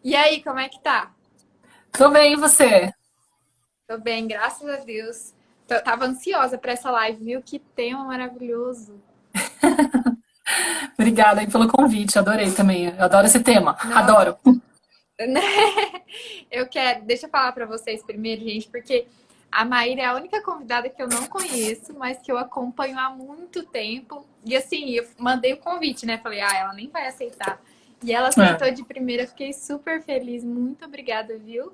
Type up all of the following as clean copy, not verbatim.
E aí, como é que tá? Tô bem, e você? Tô bem, graças a Deus. Tava ansiosa pra essa live, viu? Que tema maravilhoso. Obrigada aí pelo convite, adorei também. Eu adoro esse tema, Nossa, adoro. né? Eu quero, deixa eu falar pra vocês primeiro, gente, porque a Maíra é a única convidada que eu não conheço, mas que eu acompanho há muito tempo. E assim, eu mandei o convite, né? Falei, ela nem vai aceitar. E ela É, aceitou de primeira, fiquei super feliz. Muito obrigada, viu?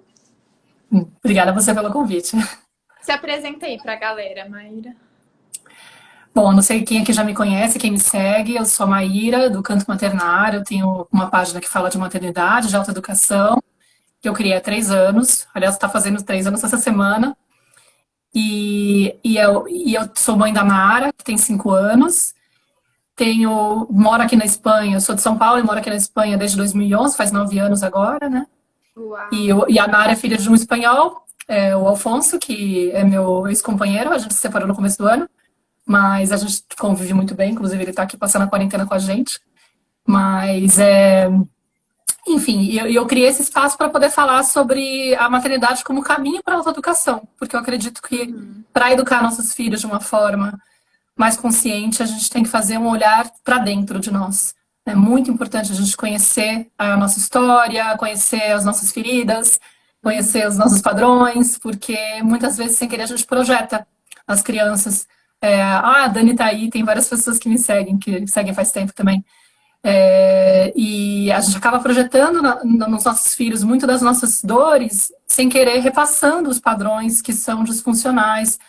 obrigada a você pelo convite. Se apresenta aí pra galera, Maíra. Bom, não sei quem aqui já me conhece, quem me segue, eu sou a Maíra, do Canto Maternário, eu tenho uma página que fala de maternidade, de autoeducação, que eu criei há 3 anos, aliás, está fazendo 3 anos essa semana, e eu sou mãe da Mara, que tem 5 anos, moro aqui na Espanha, eu sou de São Paulo e moro aqui na Espanha desde 2011, faz 9 anos agora, né? Uau! E a Nara é filha de um espanhol, o Alfonso, que é meu ex-companheiro. A gente se separou no começo do ano, mas a gente convive muito bem. Inclusive, ele está aqui passando a quarentena com a gente. Mas, enfim, eu criei esse espaço para poder falar sobre a maternidade como caminho para a autoeducação, porque eu acredito que Uhum. para educar nossos filhos de uma forma mais consciente, a gente tem que fazer um olhar para dentro de nós. É muito importante a gente conhecer a nossa história, conhecer as nossas feridas, conhecer Uhum. os nossos padrões, porque muitas vezes, sem querer, a gente projeta as crianças. A Dani tá aí, tem várias pessoas que me seguem, que seguem faz tempo também. E a gente acaba projetando nos nossos filhos muito das nossas dores, sem querer, repassando os padrões que são disfuncionais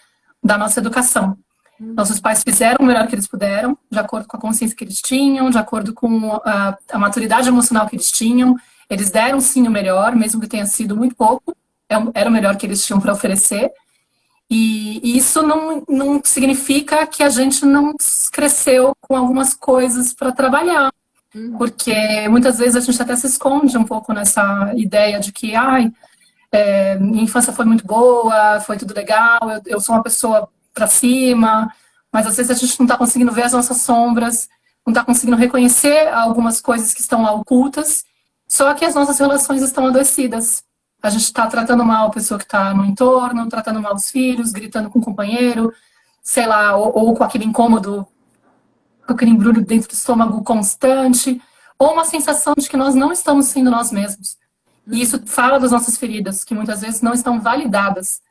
da nossa educação. Nossos Uhum. pais fizeram o melhor que eles puderam, de acordo com a consciência que eles tinham, de acordo com a maturidade emocional que eles tinham. Eles deram sim o melhor, mesmo que tenha sido muito pouco, era o melhor que eles tinham para oferecer. E isso não significa que a gente não cresceu com algumas coisas para trabalhar, Uhum. porque muitas vezes a gente até se esconde um pouco nessa ideia de que, minha infância foi muito boa, foi tudo legal, eu sou uma pessoa para cima, mas às vezes a gente não está conseguindo ver as nossas sombras, não está conseguindo reconhecer algumas coisas que estão lá ocultas, só que as nossas relações estão adoecidas. A gente está tratando mal a pessoa que está no entorno, tratando mal os filhos, gritando com o companheiro, sei lá, ou com aquele incômodo, com aquele embrulho dentro do estômago constante, ou uma sensação de que nós não estamos sendo nós mesmos. E isso Uhum. fala das nossas feridas, que muitas vezes não estão validadas.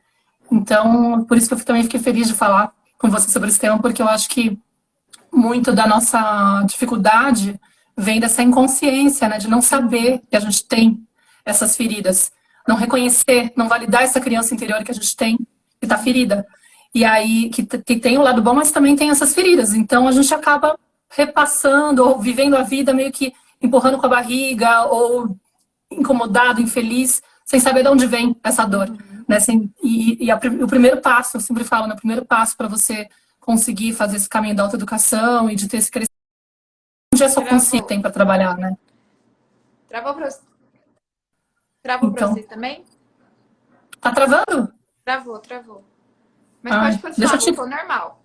Então, por isso que eu também fiquei feliz de falar com você sobre esse tema, porque eu acho que muito da nossa dificuldade vem dessa inconsciência, né, de não saber Uhum. que a gente tem essas feridas, não reconhecer, não validar essa criança interior que a gente tem, que está Uhum. ferida. E aí, que tem o lado bom, mas também tem essas feridas. Então, a gente acaba repassando ou vivendo a vida meio que empurrando com a barriga ou incomodado, infeliz, sem saber de onde vem essa dor. Uhum. Né? O primeiro passo, eu sempre falo, né? O primeiro passo para você conseguir fazer esse caminho da autoeducação e de ter esse crescimento, onde é só consciência Travou. tem para trabalhar, né? Travou pra, travou pra Então, vocês também? tá travando? Travou, travou. Mas pode Ai, deixa continuar, eu te. voltou normal.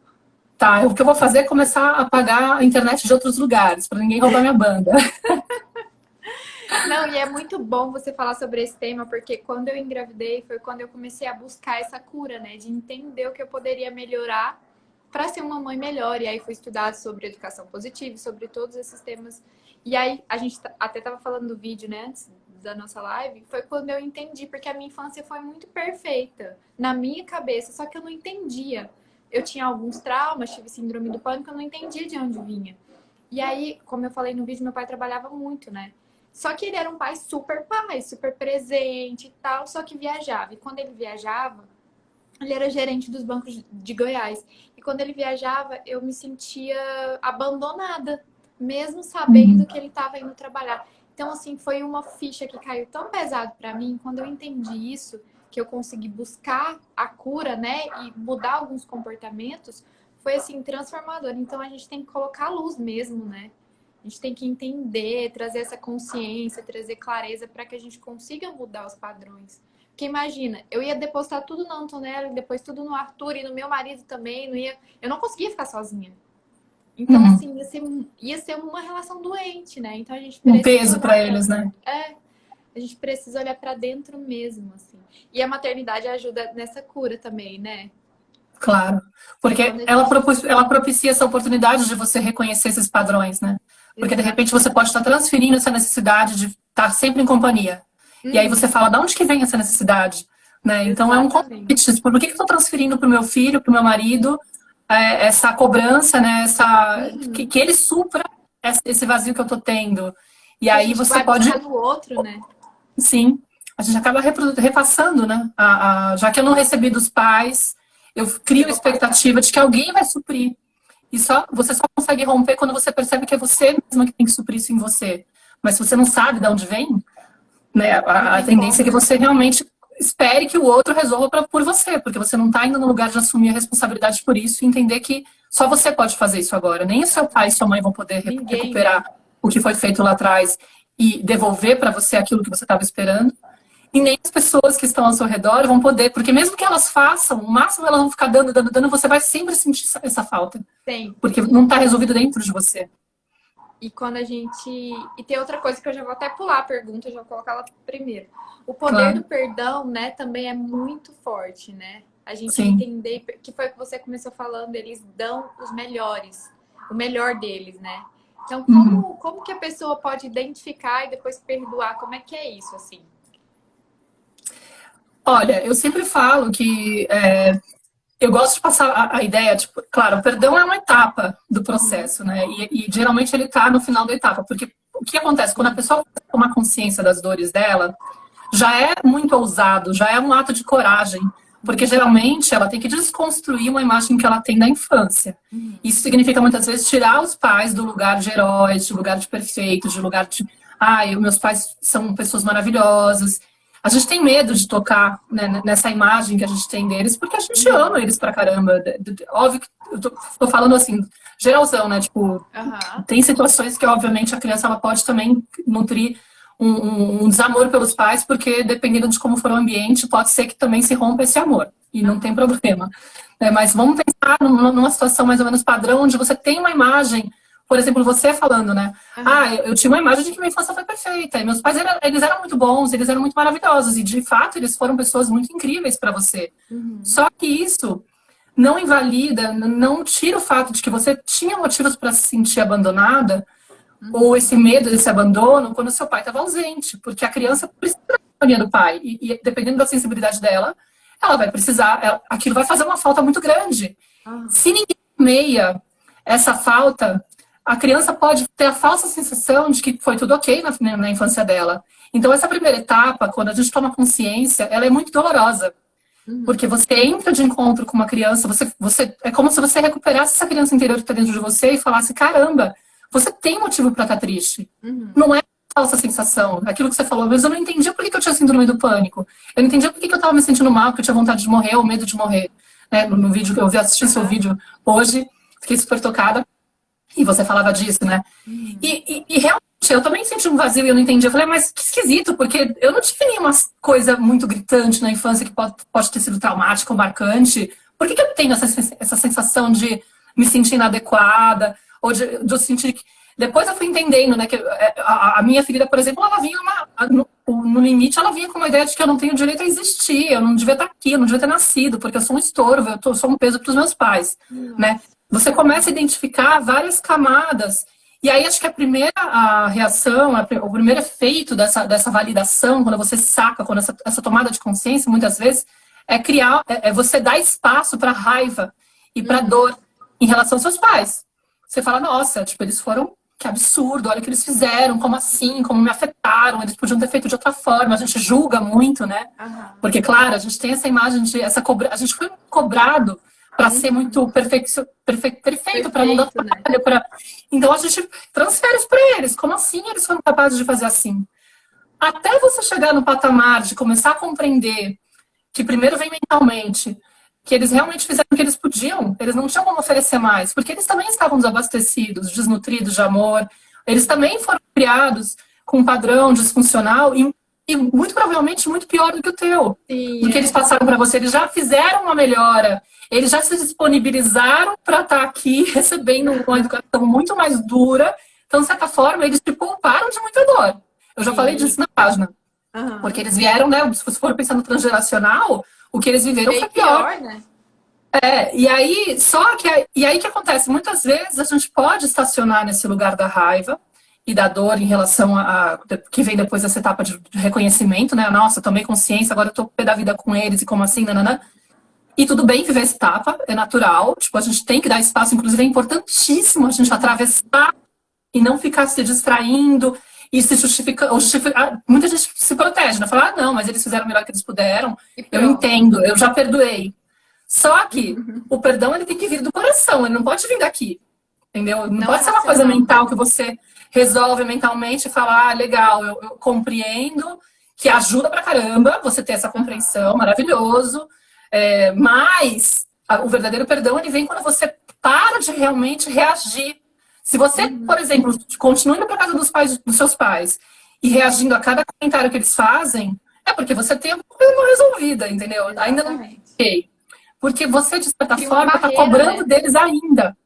Tá, o que eu vou fazer é começar a apagar a internet de outros lugares, para ninguém roubar minha banda. Não, e é muito bom você falar sobre esse tema, porque quando eu engravidei foi quando eu comecei a buscar essa cura, né? De entender o que eu poderia melhorar para ser uma mãe melhor. E aí fui estudar sobre educação positiva, sobre todos esses temas. E aí a gente até tava falando do vídeo, né, antes da nossa live, foi quando eu entendi, porque a minha infância foi muito perfeita na minha cabeça, só que eu não entendia. Eu tinha alguns traumas, tive síndrome do pânico, eu não entendia de onde vinha. E aí, como eu falei no vídeo, meu pai trabalhava muito, né? Só que ele era um pai, super presente e tal, só que viajava. E quando ele viajava, ele era gerente dos bancos de Goiás. E quando ele viajava, eu me sentia abandonada, mesmo sabendo que ele estava indo trabalhar. Então, assim, foi uma ficha que caiu tão pesado para mim, quando eu entendi isso, que eu consegui buscar a cura, né, e mudar alguns comportamentos, foi assim transformador. Então, a gente tem que colocar a luz mesmo, né? A gente tem que entender, trazer essa consciência, trazer clareza para que a gente consiga mudar os padrões. Porque imagina, eu ia depositar tudo na Antonella, depois tudo no Arthur e no meu marido também, eu não conseguia ficar sozinha. Então, Uhum. assim, ia ser uma relação doente, né? Então a gente Um precisa peso olhar para para eles, né? a a gente precisa olhar para dentro mesmo, assim. E a maternidade ajuda nessa cura também, né? Claro. Porque Quando a gente... ela propicia essa oportunidade de você reconhecer esses padrões, né? Porque de repente você Exatamente. pode estar transferindo essa necessidade de estar sempre em companhia. E aí você fala, de onde que vem essa necessidade? Né? Então é um Exatamente. convite. Por que que eu estou transferindo para o meu filho, para o meu marido, essa cobrança, né? Que ele supra esse vazio que eu estou tendo. E Que a aí gente você vai pode, buscar no outro, né? sim, a gente acaba repassando, né? Já que eu não recebi dos pais, eu Eu crio vou passar. expectativa de que alguém vai suprir. E você só consegue romper quando você percebe que é você mesma que tem que suprir isso em você. Mas se você não sabe de onde vem, né, Não a tem tendência é que como. você realmente espere que o outro resolva por você, porque você não está indo no lugar de assumir a responsabilidade por isso e entender que só você pode fazer isso agora. Nem o seu pai e sua mãe vão poder Ninguém, né? recuperar o que foi feito lá atrás e devolver para você aquilo que você estava esperando. E nem as pessoas que estão ao seu redor vão poder, porque mesmo que elas façam, o máximo elas vão ficar dando, dando, dando, você vai sempre sentir essa falta. Sempre. Porque não está resolvido dentro de você. E quando a gente. E tem outra coisa que eu já vou até pular a pergunta, já vou colocar ela primeiro. O poder do Claro, perdão, né, também é muito forte, né? A gente sim. entender que foi o que você começou falando, eles dão os melhores, o melhor deles, né? Então, Uhum. como que a pessoa pode identificar e depois perdoar? Como é que é isso, assim? Olha, eu sempre falo que eu gosto de passar a ideia, tipo, claro, o perdão é uma etapa do Uhum. processo, né? E geralmente ele está no final da etapa, porque o que acontece? Quando a Sim. pessoa toma consciência das dores dela, já é muito ousado, já é um ato de coragem, porque Uhum. geralmente ela tem que desconstruir uma imagem que ela tem da infância. Uhum. Isso significa muitas vezes tirar os pais do lugar de heróis, de lugar de perfeitos, de lugar de, ai, meus pais são pessoas maravilhosas. A gente tem medo de tocar, né, nessa imagem que a gente tem deles, porque a gente Uhum. ama eles pra caramba. Óbvio que eu tô falando assim, geralzão, né? Tipo, Aham. tem situações que, obviamente, a criança ela pode também nutrir um desamor pelos pais, porque dependendo de como for o ambiente, pode ser que também se rompa esse amor. E não tem Aham. problema. Mas vamos pensar numa situação mais ou menos padrão, onde você tem uma imagem, por exemplo, você falando, né? Aham. Ah, eu tinha uma imagem de que minha infância foi perfeita. E meus pais, eles eram muito bons, eles eram muito maravilhosos. E, de fato, eles foram pessoas muito incríveis para você. Uhum. Só que isso não invalida, não tira o fato de que você tinha motivos para se sentir abandonada ou Uhum. esse medo desse abandono quando seu pai estava ausente, porque a criança precisa da companhia do pai e dependendo da sensibilidade dela, ela vai precisar, aquilo vai fazer uma falta muito grande. Aham. Se ninguém meia essa falta, a criança pode ter a falsa sensação de que foi tudo ok na infância dela. Então, essa primeira etapa, quando a gente toma consciência, ela é muito dolorosa. Uhum. Porque você entra de encontro com uma criança, é como se você recuperasse essa criança interior que está dentro de você e falasse: caramba, você tem motivo para estar triste. Uhum. Não é falsa sensação. Aquilo que você falou, mas eu não entendi por que eu tinha síndrome do pânico. Eu não entendi por que eu estava me sentindo mal, que eu tinha vontade de morrer ou medo de morrer. Né? No vídeo que eu vi, assisti seu Aham. vídeo hoje, fiquei super tocada. E você falava disso, né? Uhum. E realmente, eu também senti um vazio e eu não entendi. Eu falei, mas que esquisito, porque eu não tive nenhuma coisa muito gritante na infância que pode ter sido traumática ou marcante. Por que eu tenho essa sensação de me sentir inadequada? Ou de eu sentir que... Depois eu fui entendendo, né, que a minha ferida, por exemplo, ela vinha no limite, ela vinha com uma ideia de que eu não tenho direito a existir, eu não devia estar aqui, eu não devia ter nascido, porque eu sou um estorvo, sou um peso para os meus pais, né? Nossa. Você começa a identificar várias camadas. E aí acho que a reação, o primeiro efeito dessa validação, quando você saca, quando essa tomada de consciência, muitas vezes, é você dar espaço para raiva e para Uhum. dor em relação aos seus pais. Você fala, nossa, tipo, eles foram, que absurdo, olha o que eles fizeram, como assim, como me afetaram, eles podiam ter feito de outra forma. A gente julga muito, né? Aham. Porque, claro, a gente tem essa imagem de a gente foi cobrado para ser Uhum. muito perfeito, para não dar Perfeito, né? trabalho. Então a gente transfere isso para eles. Como assim eles foram capazes de fazer assim? Até você chegar no patamar de começar a compreender que primeiro vem mentalmente, que eles realmente fizeram o que eles podiam, eles não tinham como oferecer mais, porque eles também estavam desabastecidos, desnutridos de amor, eles também foram criados com um padrão disfuncional e muito provavelmente muito pior do que o teu, Sim, do que eles é. passaram para você. Eles já fizeram uma melhora, eles já se disponibilizaram para estar aqui recebendo uma educação muito mais dura. Então, de certa forma, eles te pouparam de muita dor. Eu já falei Sim. disso na página. Porque Aham. eles vieram, né? Se você for pensando transgeracional, o que eles viveram Bem foi pior. pior, né? E aí, e aí que acontece? Muitas vezes a gente pode estacionar nesse lugar da raiva e da dor em relação que vem depois dessa etapa de reconhecimento, né? Nossa, tomei consciência, agora eu tô pé da vida com eles e como assim, nanana. E tudo bem viver essa etapa, é natural. Tipo, a gente tem que dar espaço, inclusive é importantíssimo a gente atravessar e não ficar se distraindo e se justificando. Muita gente se protege, né? Fala, não, mas eles fizeram o melhor que eles puderam. E Eu pronto. entendo, eu já perdoei. Só que o perdão ele tem que vir do coração, ele não pode vir daqui, entendeu? Não Não é pode ser uma coisa racional. mental que você resolve mentalmente e fala, legal, eu compreendo, que ajuda pra caramba você ter essa Aham. compreensão, maravilhoso. Mas o verdadeiro perdão ele vem quando você para de realmente reagir. Se você, por Uhum. exemplo, continua indo para casa dos seus pais e reagindo a cada comentário que eles fazem, é porque você tem uma coisa não resolvida, entendeu? Ainda não Exatamente. sei. Porque você, de certa Cria uma forma, está barreira, cobrando né? deles ainda.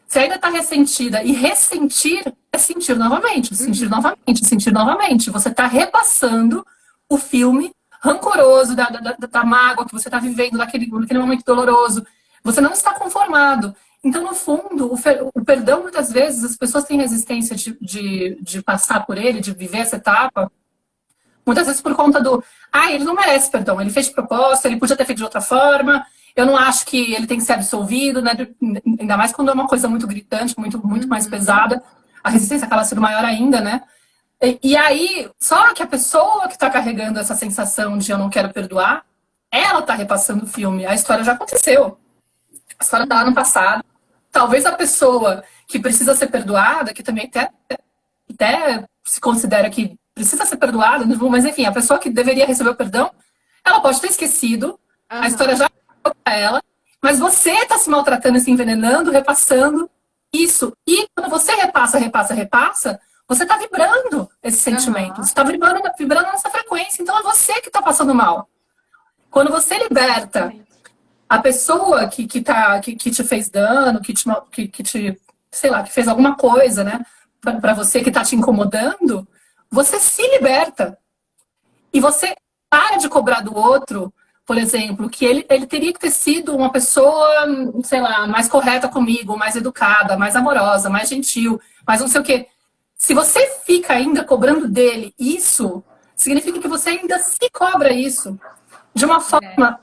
Você ainda está ressentida. E ressentir é sentir novamente, sentir Uhum. novamente, sentir novamente. Você está repassando o filme rancoroso da mágoa que você está vivendo, daquele momento doloroso. Você não está conformado. Então, no fundo, o perdão, muitas vezes, as pessoas têm resistência de passar por ele, de viver essa etapa, muitas vezes por conta ele não merece perdão, ele fez de propósito, ele podia ter feito de outra forma, eu não acho que ele tem que ser absolvido, né? Ainda mais quando é uma coisa muito gritante, muito mais Uhum. pesada, a resistência acaba sendo maior ainda, né? E aí, só que a pessoa que está carregando essa sensação de eu não quero perdoar, ela está repassando o filme, a história já aconteceu, a história está lá no Uhum. passado. Talvez a pessoa que precisa ser perdoada, que também até se considera que precisa ser perdoada, mas enfim, a pessoa que deveria receber o perdão, ela pode ter esquecido, a história Aham. já foi para ela, mas você está se maltratando e se envenenando, repassando isso. E quando você repassa, você está vibrando esse sentimento, você Aham. está vibrando nessa frequência, então é você que está passando mal. Quando você liberta Exatamente. a pessoa que te fez dano, que te, sei lá, que fez alguma coisa, né, para você que está te incomodando, você se liberta. E você para de cobrar do outro, por exemplo, que ele teria que ter sido uma pessoa, sei lá, mais correta comigo, mais educada, mais amorosa, mais gentil, mais não sei o quê. Se você fica ainda cobrando dele isso, significa que você ainda se cobra isso de uma É. forma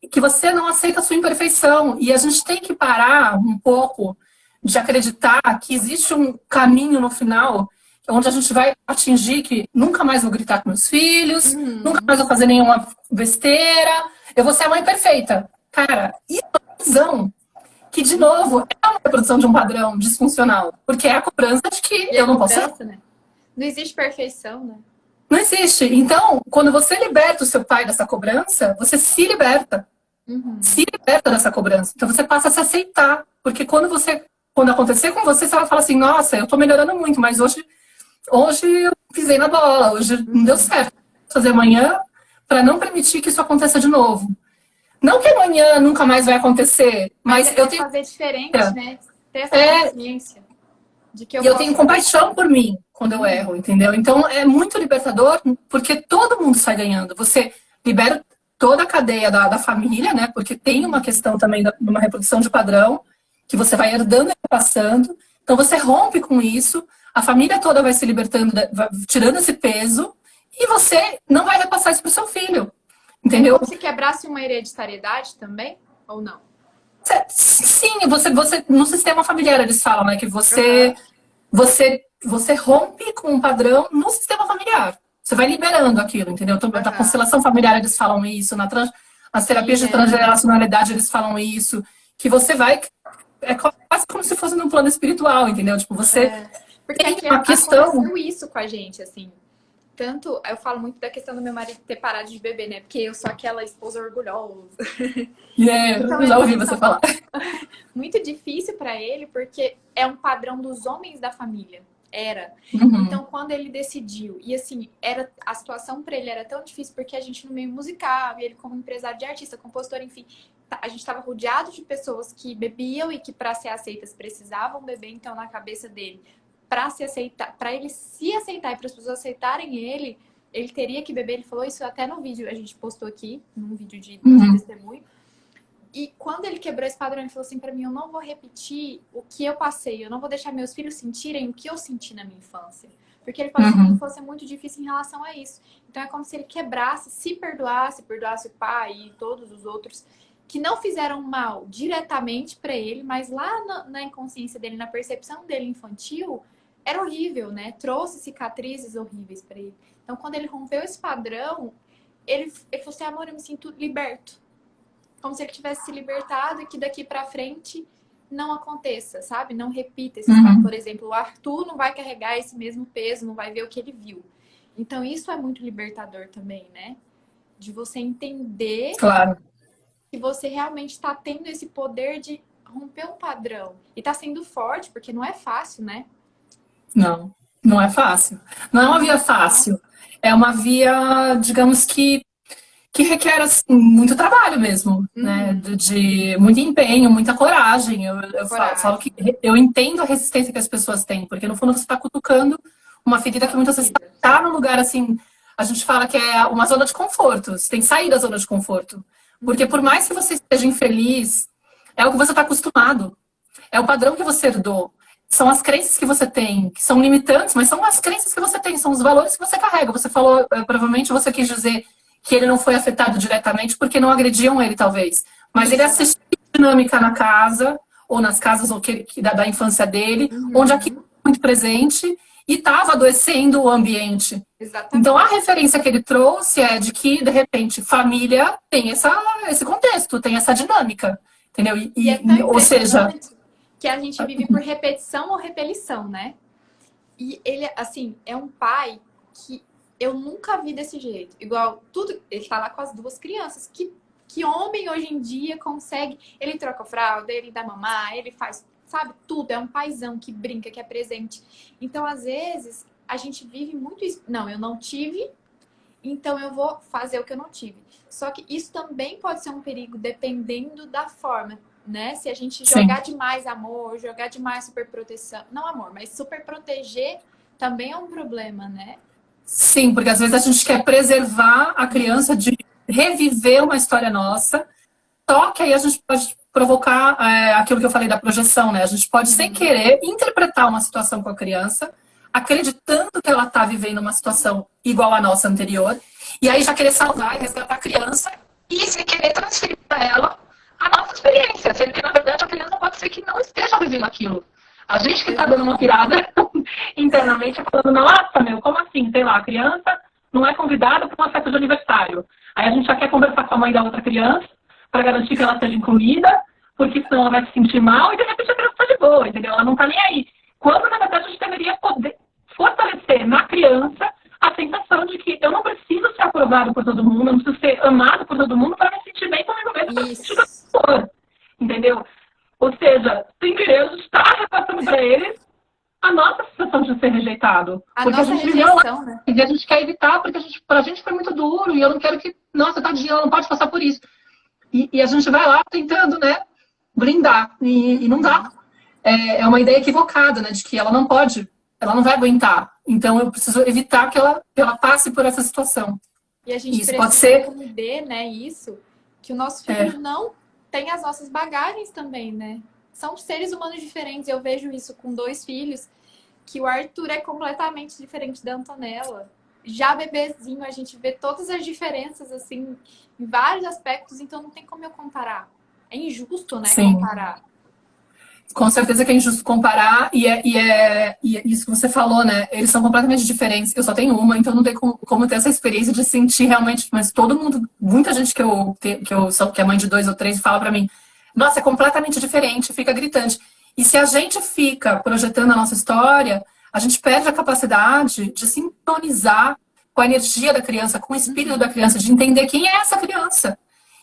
que você não aceita a sua imperfeição. E a gente tem que parar um pouco de acreditar que existe um caminho no final onde a gente vai atingir que nunca mais vou gritar com meus filhos, nunca Uhum. mais vou fazer nenhuma besteira, eu vou ser a mãe perfeita. Cara, isso é uma visão que, de novo, é uma reprodução de um padrão disfuncional, porque é a cobrança de que E eu a não posso errar. cobrança, né? Não existe perfeição, né? Não existe. Então, quando você liberta o seu pai dessa cobrança, você se liberta. Se Uhum. liberta dessa cobrança. Então você passa a se aceitar. Porque quando acontecer com você, você vai falar assim, nossa, eu tô melhorando muito, mas hoje eu pisei na bola, hoje não deu Uhum. certo. Vou fazer amanhã para não permitir que isso aconteça de novo. Não que amanhã nunca mais vai acontecer, Mas mas eu é tenho fazer diferente, né? Ter essa é, consciência de que eu e eu tenho posso fazer compaixão por diferente. mim quando eu Uhum. erro, entendeu? Então é muito libertador porque todo mundo sai ganhando. Você libera toda a cadeia da família, né? Porque tem uma Uhum. questão também de uma reprodução de padrão que você vai herdando e passando. Então você rompe com isso, a família toda vai se libertando, vai tirando esse peso e você não vai repassar isso para o seu filho, É entendeu? como se quebrasse uma hereditariedade também, ou não? Sim, você no sistema familiar eles falam, né, que Aham. você rompe com um padrão no sistema familiar. Você vai liberando aquilo, entendeu? Então, da Aham. constelação familiar eles falam isso, nas terapias Sim, de é. transgeracionalidade eles falam isso, que você vai é quase como se fosse num plano espiritual, entendeu? Tipo, você É. Porque tem aqui uma questão. aconteceu isso com a gente, assim. Tanto, eu falo muito da questão do meu marido ter parado de beber, né? Porque eu sou aquela esposa orgulhosa. Então Eu é já ouvi muito, você falar. muito difícil para ele, porque é um padrão dos homens da família. Era. Uhum. Então, quando ele decidiu, e assim, era a situação para ele era tão difícil porque a gente no meio musical, e ele como empresário de artista, compositor, enfim, a gente estava rodeado de pessoas que bebiam e que para ser aceitas precisavam beber, então na cabeça dele, para se aceitar, para ele se aceitar e para as pessoas aceitarem ele, ele teria que beber, ele falou isso até no vídeo, a gente postou aqui, num vídeo de testemunho. E quando ele quebrou esse padrão, ele falou assim pra mim, eu não vou repetir o que eu passei, eu não vou deixar meus filhos sentirem o que eu senti na minha infância. Porque ele falou que a minha infância é muito difícil em relação a isso. Então é como se ele quebrasse, se perdoasse o pai e todos os outros que não fizeram mal diretamente pra ele, mas lá na inconsciência dele, na percepção dele infantil, era horrível, né? Trouxe cicatrizes horríveis pra ele. Então quando ele rompeu esse padrão, ele falou assim, amor, eu me sinto liberto. Como se ele tivesse se libertado e que daqui pra frente não aconteça, sabe? Não repita esse padrão. Por exemplo, o Arthur não vai carregar esse mesmo peso, não vai ver o que ele viu. Então, isso é muito libertador também, né? De você entender que você realmente está tendo esse poder de romper um padrão. E tá sendo forte, porque não é fácil, né? Não, não é fácil. Não é uma via fácil. É uma via, digamos que requer assim, muito trabalho mesmo, né? De muito empenho, muita coragem. Eu falo que eu entendo a resistência que as pessoas têm, porque no fundo você está cutucando uma ferida que muitas vezes está num lugar assim, a gente fala que é uma zona de conforto, você tem que sair da zona de conforto. Porque por mais que você esteja infeliz, é o que você está acostumado, é o padrão que você herdou. São as crenças que você tem, que são limitantes, mas são as crenças que você tem, são os valores que você carrega. Você falou, provavelmente você quis dizer que ele não foi afetado diretamente porque não agrediam ele, talvez. Mas ele assistiu a dinâmica na casa, ou nas casas da infância dele, onde aquilo foi muito presente e estava adoecendo o ambiente. Exatamente. Então, a referência que ele trouxe é de que, de repente, família tem esse contexto, tem essa dinâmica, entendeu? Ou seja, que a gente vive por repetição ou repelição, né? E ele, assim, é um pai que eu nunca vi desse jeito. Igual, tudo, ele tá lá com as duas crianças. Que homem hoje em dia consegue... Ele troca a fralda, ele dá mamar, ele faz, sabe, tudo. É um paizão que brinca, que é presente. Então, às vezes, a gente vive muito isso. Não, eu não tive, então eu vou fazer o que eu não tive. Só que isso também pode ser um perigo, dependendo da forma, né? Se a gente jogar demais amor, jogar demais superproteção... Não amor, mas superproteger também é um problema, né? Sim, porque às vezes a gente quer preservar a criança de reviver uma história nossa, só que aí a gente pode provocar aquilo que eu falei da projeção, né? A gente pode, sem querer, interpretar uma situação com a criança, acreditando que ela está vivendo uma situação igual à nossa anterior, e aí já querer salvar e resgatar a criança e se querer transferir para ela a nossa experiência, sendo que, na verdade, a criança pode ser que não esteja vivendo aquilo. A gente que está dando uma pirada internamente, falando, nossa, meu, como assim? Sei lá, a criança não é convidada para uma festa de aniversário. Aí a gente já quer conversar com a mãe da outra criança para garantir que ela seja incluída, porque senão ela vai se sentir mal e de repente a criança está de boa, entendeu? Ela não está nem aí. Quando, na verdade, a gente deveria poder fortalecer na criança a sensação de que eu não preciso ser aprovado por todo mundo, eu não preciso ser amado por todo mundo para me sentir bem comigo mesmo, para me sentir bem, entendeu? Ou seja, sem querer, a gente está repassando para eles a nossa sensação de ser rejeitado. Porque a gente viveu lá, né? E a gente quer evitar, porque pra gente foi muito duro, e eu não quero que... Nossa, tadinha, ela não pode passar por isso. E a gente vai lá tentando, né, blindar. E não dá. É uma ideia equivocada, né, de que ela não pode, ela não vai aguentar. Então eu preciso evitar que ela passe por essa situação. E a gente isso precisa pode ser... entender, né, isso, que o nosso filho não tem as nossas bagagens também, né? São seres humanos diferentes. Eu vejo isso com 2 filhos, que o Arthur é completamente diferente da Antonella. Já bebezinho, a gente vê todas as diferenças, assim, em vários aspectos, então não tem como eu comparar. É injusto, né, comparar. Com certeza que é injusto comparar, e isso que você falou, né? Eles são completamente diferentes. Eu só tenho uma, então não tem como ter essa experiência de sentir realmente. Mas todo mundo, muita gente que é mãe de 2 ou 3, fala pra mim: nossa, é completamente diferente, fica gritante. E se a gente fica projetando a nossa história, a gente perde a capacidade de sintonizar com a energia da criança, com o espírito da criança, de entender quem é essa criança.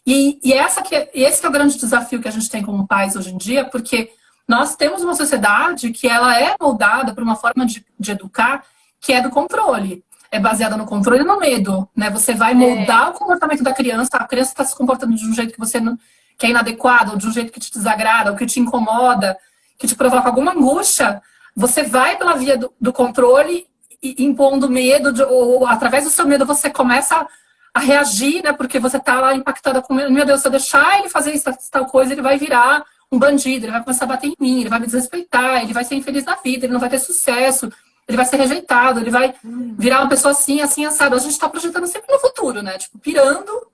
E esse que é o grande desafio que a gente tem como pais hoje em dia, porque nós temos uma sociedade que ela é moldada por uma forma de educar que é do controle. É baseada no controle e no medo, né? Você vai moldar o comportamento da criança, a criança está se comportando de um jeito que você não, que é inadequado, ou de um jeito que te desagrada, ou que te incomoda, que te provoca alguma angústia, você vai pela via do controle impondo medo, ou através do seu medo você começa a reagir, né? Porque você tá lá impactada com, meu Deus, se eu deixar ele fazer isso, tal coisa, ele vai virar um bandido, ele vai começar a bater em mim, ele vai me desrespeitar, ele vai ser infeliz na vida, ele não vai ter sucesso, ele vai ser rejeitado, ele vai virar uma pessoa assim, assim, assado. A gente tá projetando sempre no futuro, né? Tipo, pirando.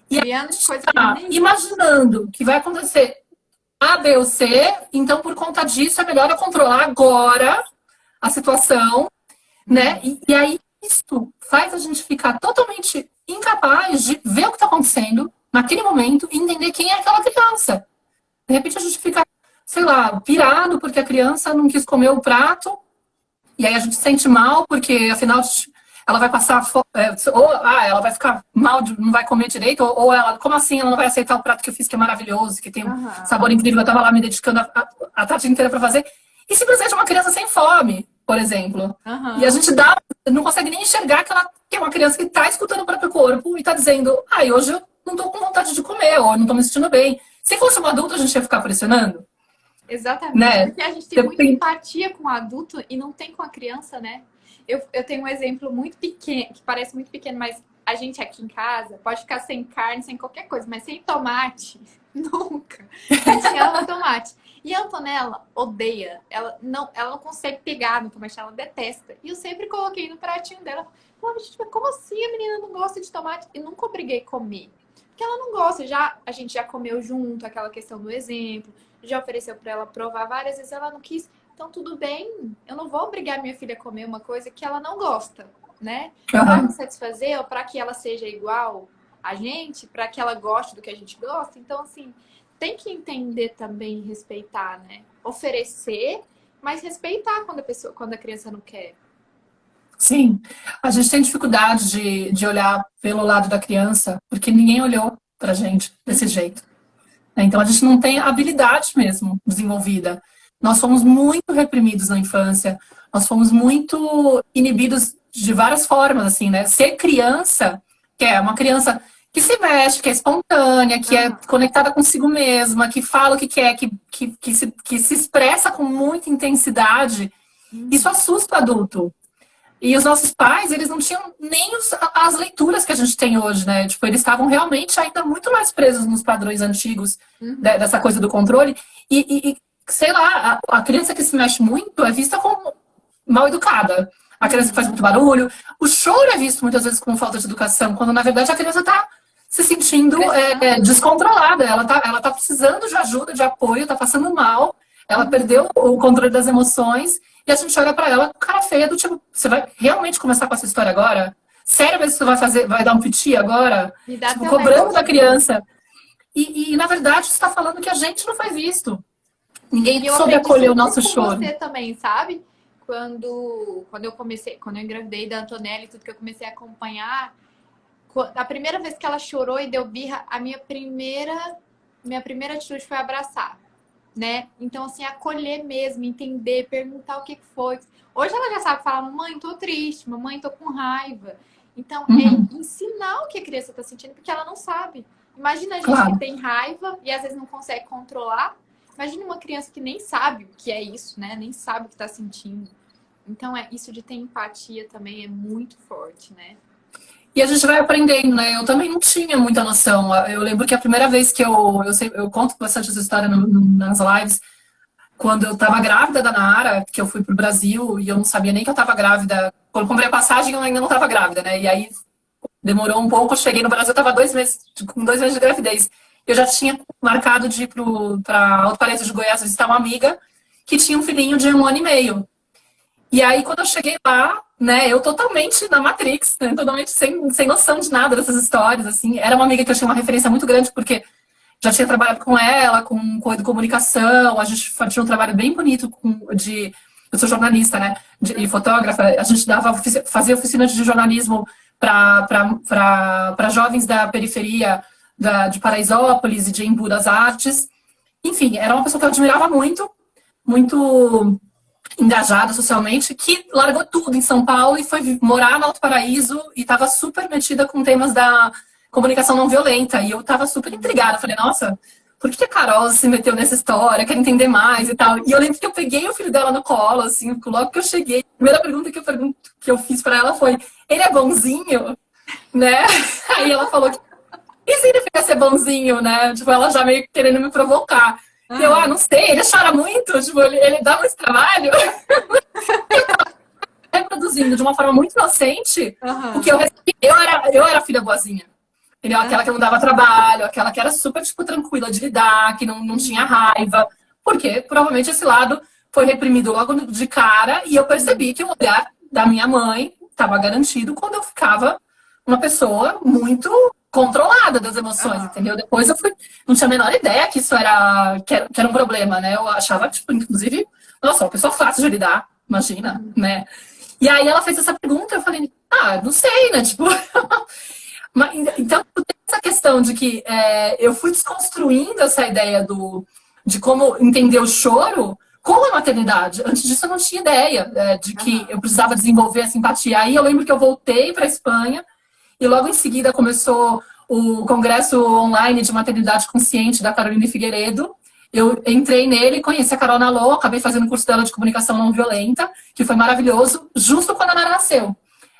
E criando coisa tá que nem imaginando que vai acontecer A, B ou C, então por conta disso é melhor eu controlar agora a situação, né? E aí isso faz a gente ficar totalmente incapaz de ver o que está acontecendo naquele momento e entender quem é aquela criança. De repente a gente fica, sei lá, pirado porque a criança não quis comer o prato e aí a gente se sente mal porque afinal ela vai passar ela vai ficar mal, não vai comer direito, ou ela, como assim, ela não vai aceitar o prato que eu fiz que é maravilhoso, que tem um sabor incrível, eu tava lá me dedicando a tarde inteira para fazer, e simplesmente é uma criança sem fome, por exemplo. E a gente não consegue nem enxergar que ela é uma criança que tá escutando o próprio corpo e tá dizendo, hoje eu não tô com vontade de comer, ou não tô me sentindo bem. Se fosse um adulto, a gente ia ficar pressionando. Exatamente, né? Porque a gente tem muita empatia com o adulto e não tem com a criança, né? Eu tenho um exemplo muito pequeno, que parece muito pequeno, mas a gente aqui em casa pode ficar sem carne, sem qualquer coisa, mas sem tomate, nunca. A gente ama tomate. E a Antonella odeia, ela não consegue pegar no tomate, ela detesta. E eu sempre coloquei no pratinho dela. Falava, gente, mas como assim a menina não gosta de tomate? E nunca obriguei a comer. Porque ela não gosta, a gente já comeu junto, aquela questão do exemplo, já ofereceu para ela provar várias vezes, ela não quis. Então, tudo bem, eu não vou obrigar minha filha a comer uma coisa que ela não gosta, né? Para me satisfazer ou para que ela seja igual a gente, para que ela goste do que a gente gosta. Então, assim, tem que entender também e respeitar, né? Oferecer, mas respeitar quando a criança não quer. Sim, a gente tem dificuldade de olhar pelo lado da criança, porque ninguém olhou pra gente desse jeito. Então, a gente não tem habilidade mesmo desenvolvida. Nós fomos muito reprimidos na infância, nós fomos muito inibidos de várias formas, assim, né? Ser criança, que é uma criança que se mexe, que é espontânea, que é conectada consigo mesma, que fala o que quer, que se expressa com muita intensidade, isso assusta o adulto. E os nossos pais, eles não tinham nem as leituras que a gente tem hoje, né? Tipo, eles estavam realmente ainda muito mais presos nos padrões antigos dessa coisa do controle. E sei lá, a criança que se mexe muito é vista como mal educada. A criança que faz muito barulho. O choro é visto muitas vezes como falta de educação, quando na verdade a criança está se sentindo descontrolada. Ela tá precisando de ajuda, de apoio, tá passando mal. Ela perdeu o controle das emoções. E a gente olha pra ela com cara feia do tipo, você vai realmente começar com essa história agora? Sério mesmo que você vai dar um piti agora? Tipo, cobrando da criança. E na verdade você tá falando que a gente não faz isso. Ninguém soube acolher o nosso choro. Você também, sabe? Quando eu engravidei da Antonella e tudo que eu comecei a acompanhar, a primeira vez que ela chorou e deu birra, a minha primeira atitude foi abraçar. Né? Então, assim, acolher mesmo, entender, perguntar o que foi. Hoje ela já sabe falar, mamãe, tô triste, mamãe, tô com raiva. Então, é ensinar o que a criança tá sentindo, porque ela não sabe. Imagina a gente que tem raiva e às vezes não consegue controlar. Imagina uma criança que nem sabe o que é isso, né? Nem sabe o que tá sentindo. Então, isso de ter empatia também é muito forte, né? E a gente vai aprendendo, né? Eu também não tinha muita noção. Eu lembro que a primeira vez que eu conto bastante essa história nas lives, quando eu tava grávida da Nara, que eu fui pro Brasil e eu não sabia nem que eu tava grávida. Quando eu comprei a passagem, eu ainda não tava grávida, né? E aí demorou um pouco, eu cheguei no Brasil, eu tava com 2 meses de gravidez. Eu já tinha marcado de ir pra Alto Paleta de Goiás visitar uma amiga que tinha um filhinho de 1 ano e meio. E aí, quando eu cheguei lá, né, eu totalmente na Matrix, né, totalmente sem noção de nada dessas histórias, assim. Era uma amiga que eu tinha uma referência muito grande, porque já tinha trabalhado com ela, com coisa de comunicação, a gente tinha um trabalho bem bonito eu sou jornalista, né, e fotógrafa, a gente fazia oficina de jornalismo para jovens da periferia de Paraisópolis e de Embu das Artes. Enfim, era uma pessoa que eu admirava muito, muito engajada socialmente, que largou tudo em São Paulo e foi morar no Alto Paraíso e estava super metida com temas da comunicação não violenta. E eu estava super intrigada. Falei, nossa, por que a Carol se meteu nessa história, quer entender mais e tal. E eu lembro que eu peguei o filho dela no colo, assim, logo que eu cheguei. A primeira pergunta que eu fiz pra ela foi, ele é bonzinho? Né? Aí ela falou que, o que significa ser bonzinho, né? Tipo, ela já meio querendo me provocar. E eu, não sei, ele chora muito, tipo, ele dá muito trabalho. Reproduzindo de uma forma muito inocente, porque eu era a filha boazinha. Entendeu? Aquela que não dava trabalho, aquela que era super, tipo, tranquila de lidar, que não tinha raiva. Porque provavelmente esse lado foi reprimido logo de cara e eu percebi que o olhar da minha mãe estava garantido quando eu ficava uma pessoa muito controlada das emoções, entendeu? Depois eu não tinha a menor ideia que isso que era um problema, né? Eu achava, tipo, inclusive, nossa, uma pessoa fácil de lidar, imagina, né? E aí ela fez essa pergunta, eu falei, não sei, né? Tipo, então, essa questão de que eu fui desconstruindo essa ideia de como entender o choro com a maternidade. Antes disso, eu não tinha ideia de que eu precisava desenvolver a simpatia. Aí eu lembro que eu voltei para a Espanha e logo em seguida começou o congresso online de maternidade consciente da Caroline Figueiredo. Eu entrei nele, conheci a Carol Nalô, acabei fazendo o curso dela de comunicação não violenta, que foi maravilhoso, justo quando a Nara nasceu.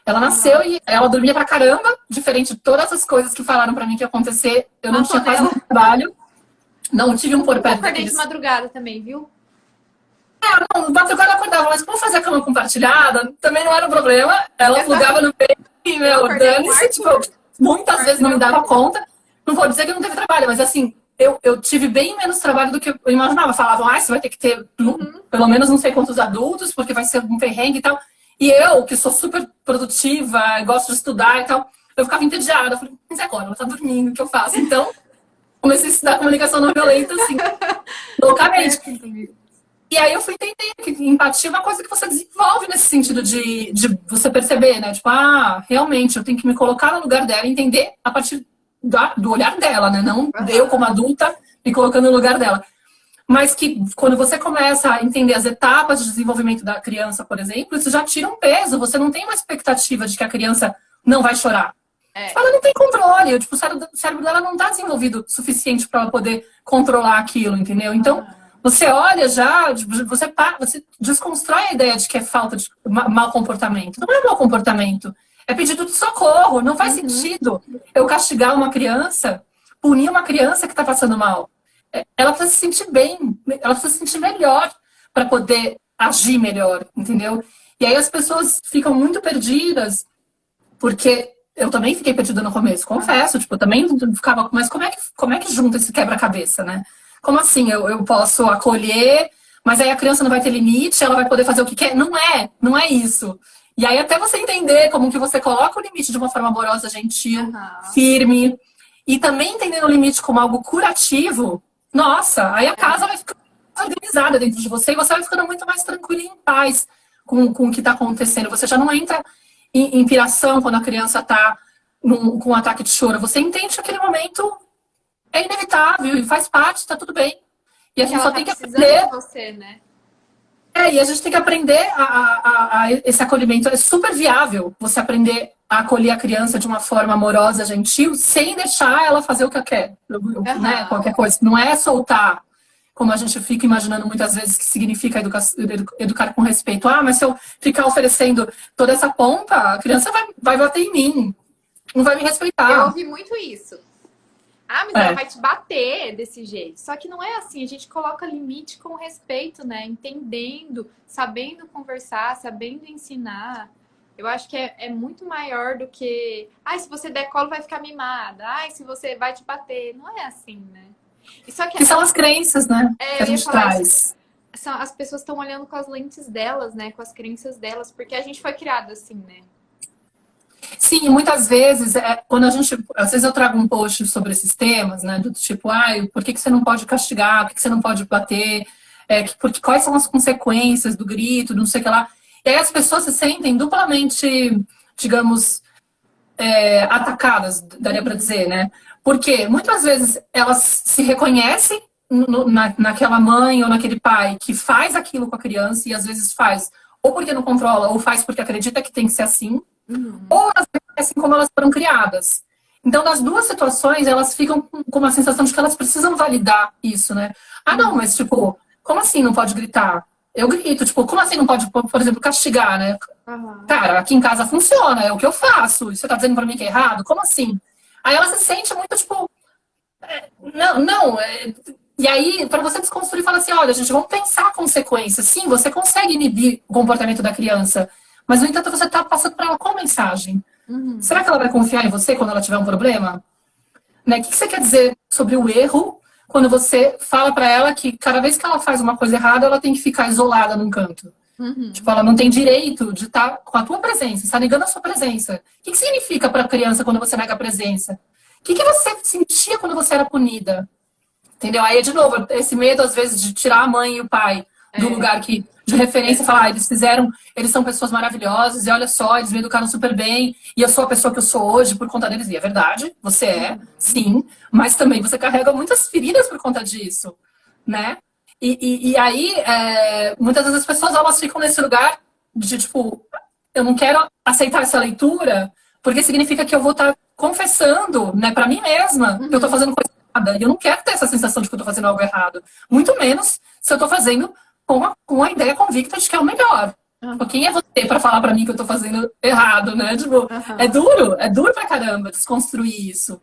Ela nasceu e ela dormia pra caramba, diferente de todas as coisas que falaram pra mim que ia acontecer. Eu não tinha quase nenhum trabalho. Não tive um porpério. Eu acordei de madrugada também, viu? Não, madrugada eu acordava, mas como fazer a cama compartilhada, também não era um problema. Ela plugava no peito e, dane-se, tipo, muitas vezes não me dava conta. Não vou dizer que não teve trabalho, mas assim, eu tive bem menos trabalho do que eu imaginava. Falavam, você vai ter que ter pelo menos não sei quantos adultos, porque vai ser um perrengue e tal. E eu, que sou super produtiva, gosto de estudar e tal, eu ficava entediada. Eu falei, mas agora? Ela tá dormindo, o que eu faço? Então, comecei a estudar comunicação não violenta, assim, loucamente. E aí eu fui entender que empatia é uma coisa que você desenvolve nesse sentido de você perceber, né? Tipo, realmente, eu tenho que me colocar no lugar dela e entender a partir do olhar dela, né? Não eu, como adulta, me colocando no lugar dela. Mas que quando você começa a entender as etapas de desenvolvimento da criança, por exemplo, isso já tira um peso. Você não tem uma expectativa de que a criança não vai chorar. Tipo, ela não tem controle. Tipo, o cérebro dela não está desenvolvido o suficiente para ela poder controlar aquilo, entendeu? Então, você olha já, você desconstrói a ideia de que é falta de mau comportamento. Não é mau comportamento. É pedido de socorro. Não faz sentido eu castigar uma criança, punir uma criança que está passando mal. Ela precisa se sentir bem, ela precisa se sentir melhor para poder agir melhor, entendeu? E aí as pessoas ficam muito perdidas, porque eu também fiquei perdida no começo, confesso, tipo, eu também ficava, mas como é que junta esse quebra-cabeça, né? Como assim? Eu posso acolher, mas aí a criança não vai ter limite, ela vai poder fazer o que quer? Não é isso. E aí até você entender como que você coloca o limite de uma forma amorosa, gentil, firme, e também entendendo o limite como algo curativo. Nossa, aí a casa vai ficando organizada dentro de você e você vai ficando muito mais tranquila e em paz com o que está acontecendo. Você já não entra em piração quando a criança está com um ataque de choro. Você entende que aquele momento é inevitável e faz parte, está tudo bem. E a gente só tem que aprender. De você, né? E a gente tem que aprender esse acolhimento. É super viável você aprender a acolher a criança de uma forma amorosa, gentil, sem deixar ela fazer o que ela quer. Né? Qualquer coisa. Não é soltar, como a gente fica imaginando muitas vezes que significa educar com respeito. Mas se eu ficar oferecendo toda essa pompa, a criança vai bater em mim. Não vai me respeitar. Eu ouvi muito isso. Mas ela vai te bater desse jeito. Só que não é assim. A gente coloca limite com respeito, né? Entendendo, sabendo conversar, sabendo ensinar. Eu acho que é muito maior do que... se você der colo, vai ficar mimada. Se você vai te bater. Não é assim, né? Que são as crenças, né? Que a gente traz. As pessoas estão olhando com as lentes delas, né? Com as crenças delas. Porque a gente foi criado assim, né? Sim, muitas vezes, quando a gente... Às vezes eu trago um post sobre esses temas, né? Do tipo, por que você não pode castigar? Por que você não pode bater? Porque quais são as consequências do grito, não sei o que lá. E aí as pessoas se sentem duplamente, digamos, atacadas, daria para dizer, né? Porque muitas vezes elas se reconhecem naquela mãe ou naquele pai que faz aquilo com a criança e às vezes faz ou porque não controla ou faz porque acredita que tem que ser assim. Ou elas reconhecem como elas foram criadas. Então, nas duas situações, elas ficam com uma sensação de que elas precisam validar isso, né? Ah, não, mas tipo, como assim não pode gritar? Eu grito, tipo, como assim não pode, por exemplo, castigar, né? Aham. Cara, aqui em casa funciona, é o que eu faço. E você tá dizendo pra mim que é errado? Como assim? Aí ela se sente muito, tipo, não, não. E aí, para você desconstruir, fala assim: olha, gente, vamos pensar a consequência. Sim, você consegue inibir o comportamento da criança, mas, no entanto, você está passando para ela qual mensagem? Uhum. Será que ela vai confiar em você quando ela tiver um problema? Né? O que você quer dizer sobre o erro quando você fala para ela que cada vez que ela faz uma coisa errada, ela tem que ficar isolada num canto? Tipo, Uhum. ela não tem direito de estar com a tua presença, está negando a sua presença. O que significa para a criança quando você nega a presença? O que você sentia quando você era punida? Entendeu? Aí, de novo, esse medo, às vezes, de tirar a mãe e o pai do É, lugar que, de referência, falar, ah, exato. eles fizeram, eles são pessoas maravilhosas, e olha só, eles me educaram super bem, e eu sou a pessoa que eu sou hoje por conta deles. E é verdade, você é, Uhum. sim, mas também você carrega muitas feridas por conta disso, né? E aí, muitas vezes as pessoas, elas ficam nesse lugar de, tipo, eu não quero aceitar essa leitura, porque significa que eu vou estar confessando, né, para mim mesma, que eu estou Uhum. fazendo coisa errada. E eu não quero ter essa sensação de que eu estou fazendo algo errado. Muito menos se eu estou fazendo com a ideia convicta de que é o melhor. Tipo, Aham. quem é você para falar para mim que eu estou fazendo errado, né? Tipo, Aham. é duro pra caramba desconstruir isso.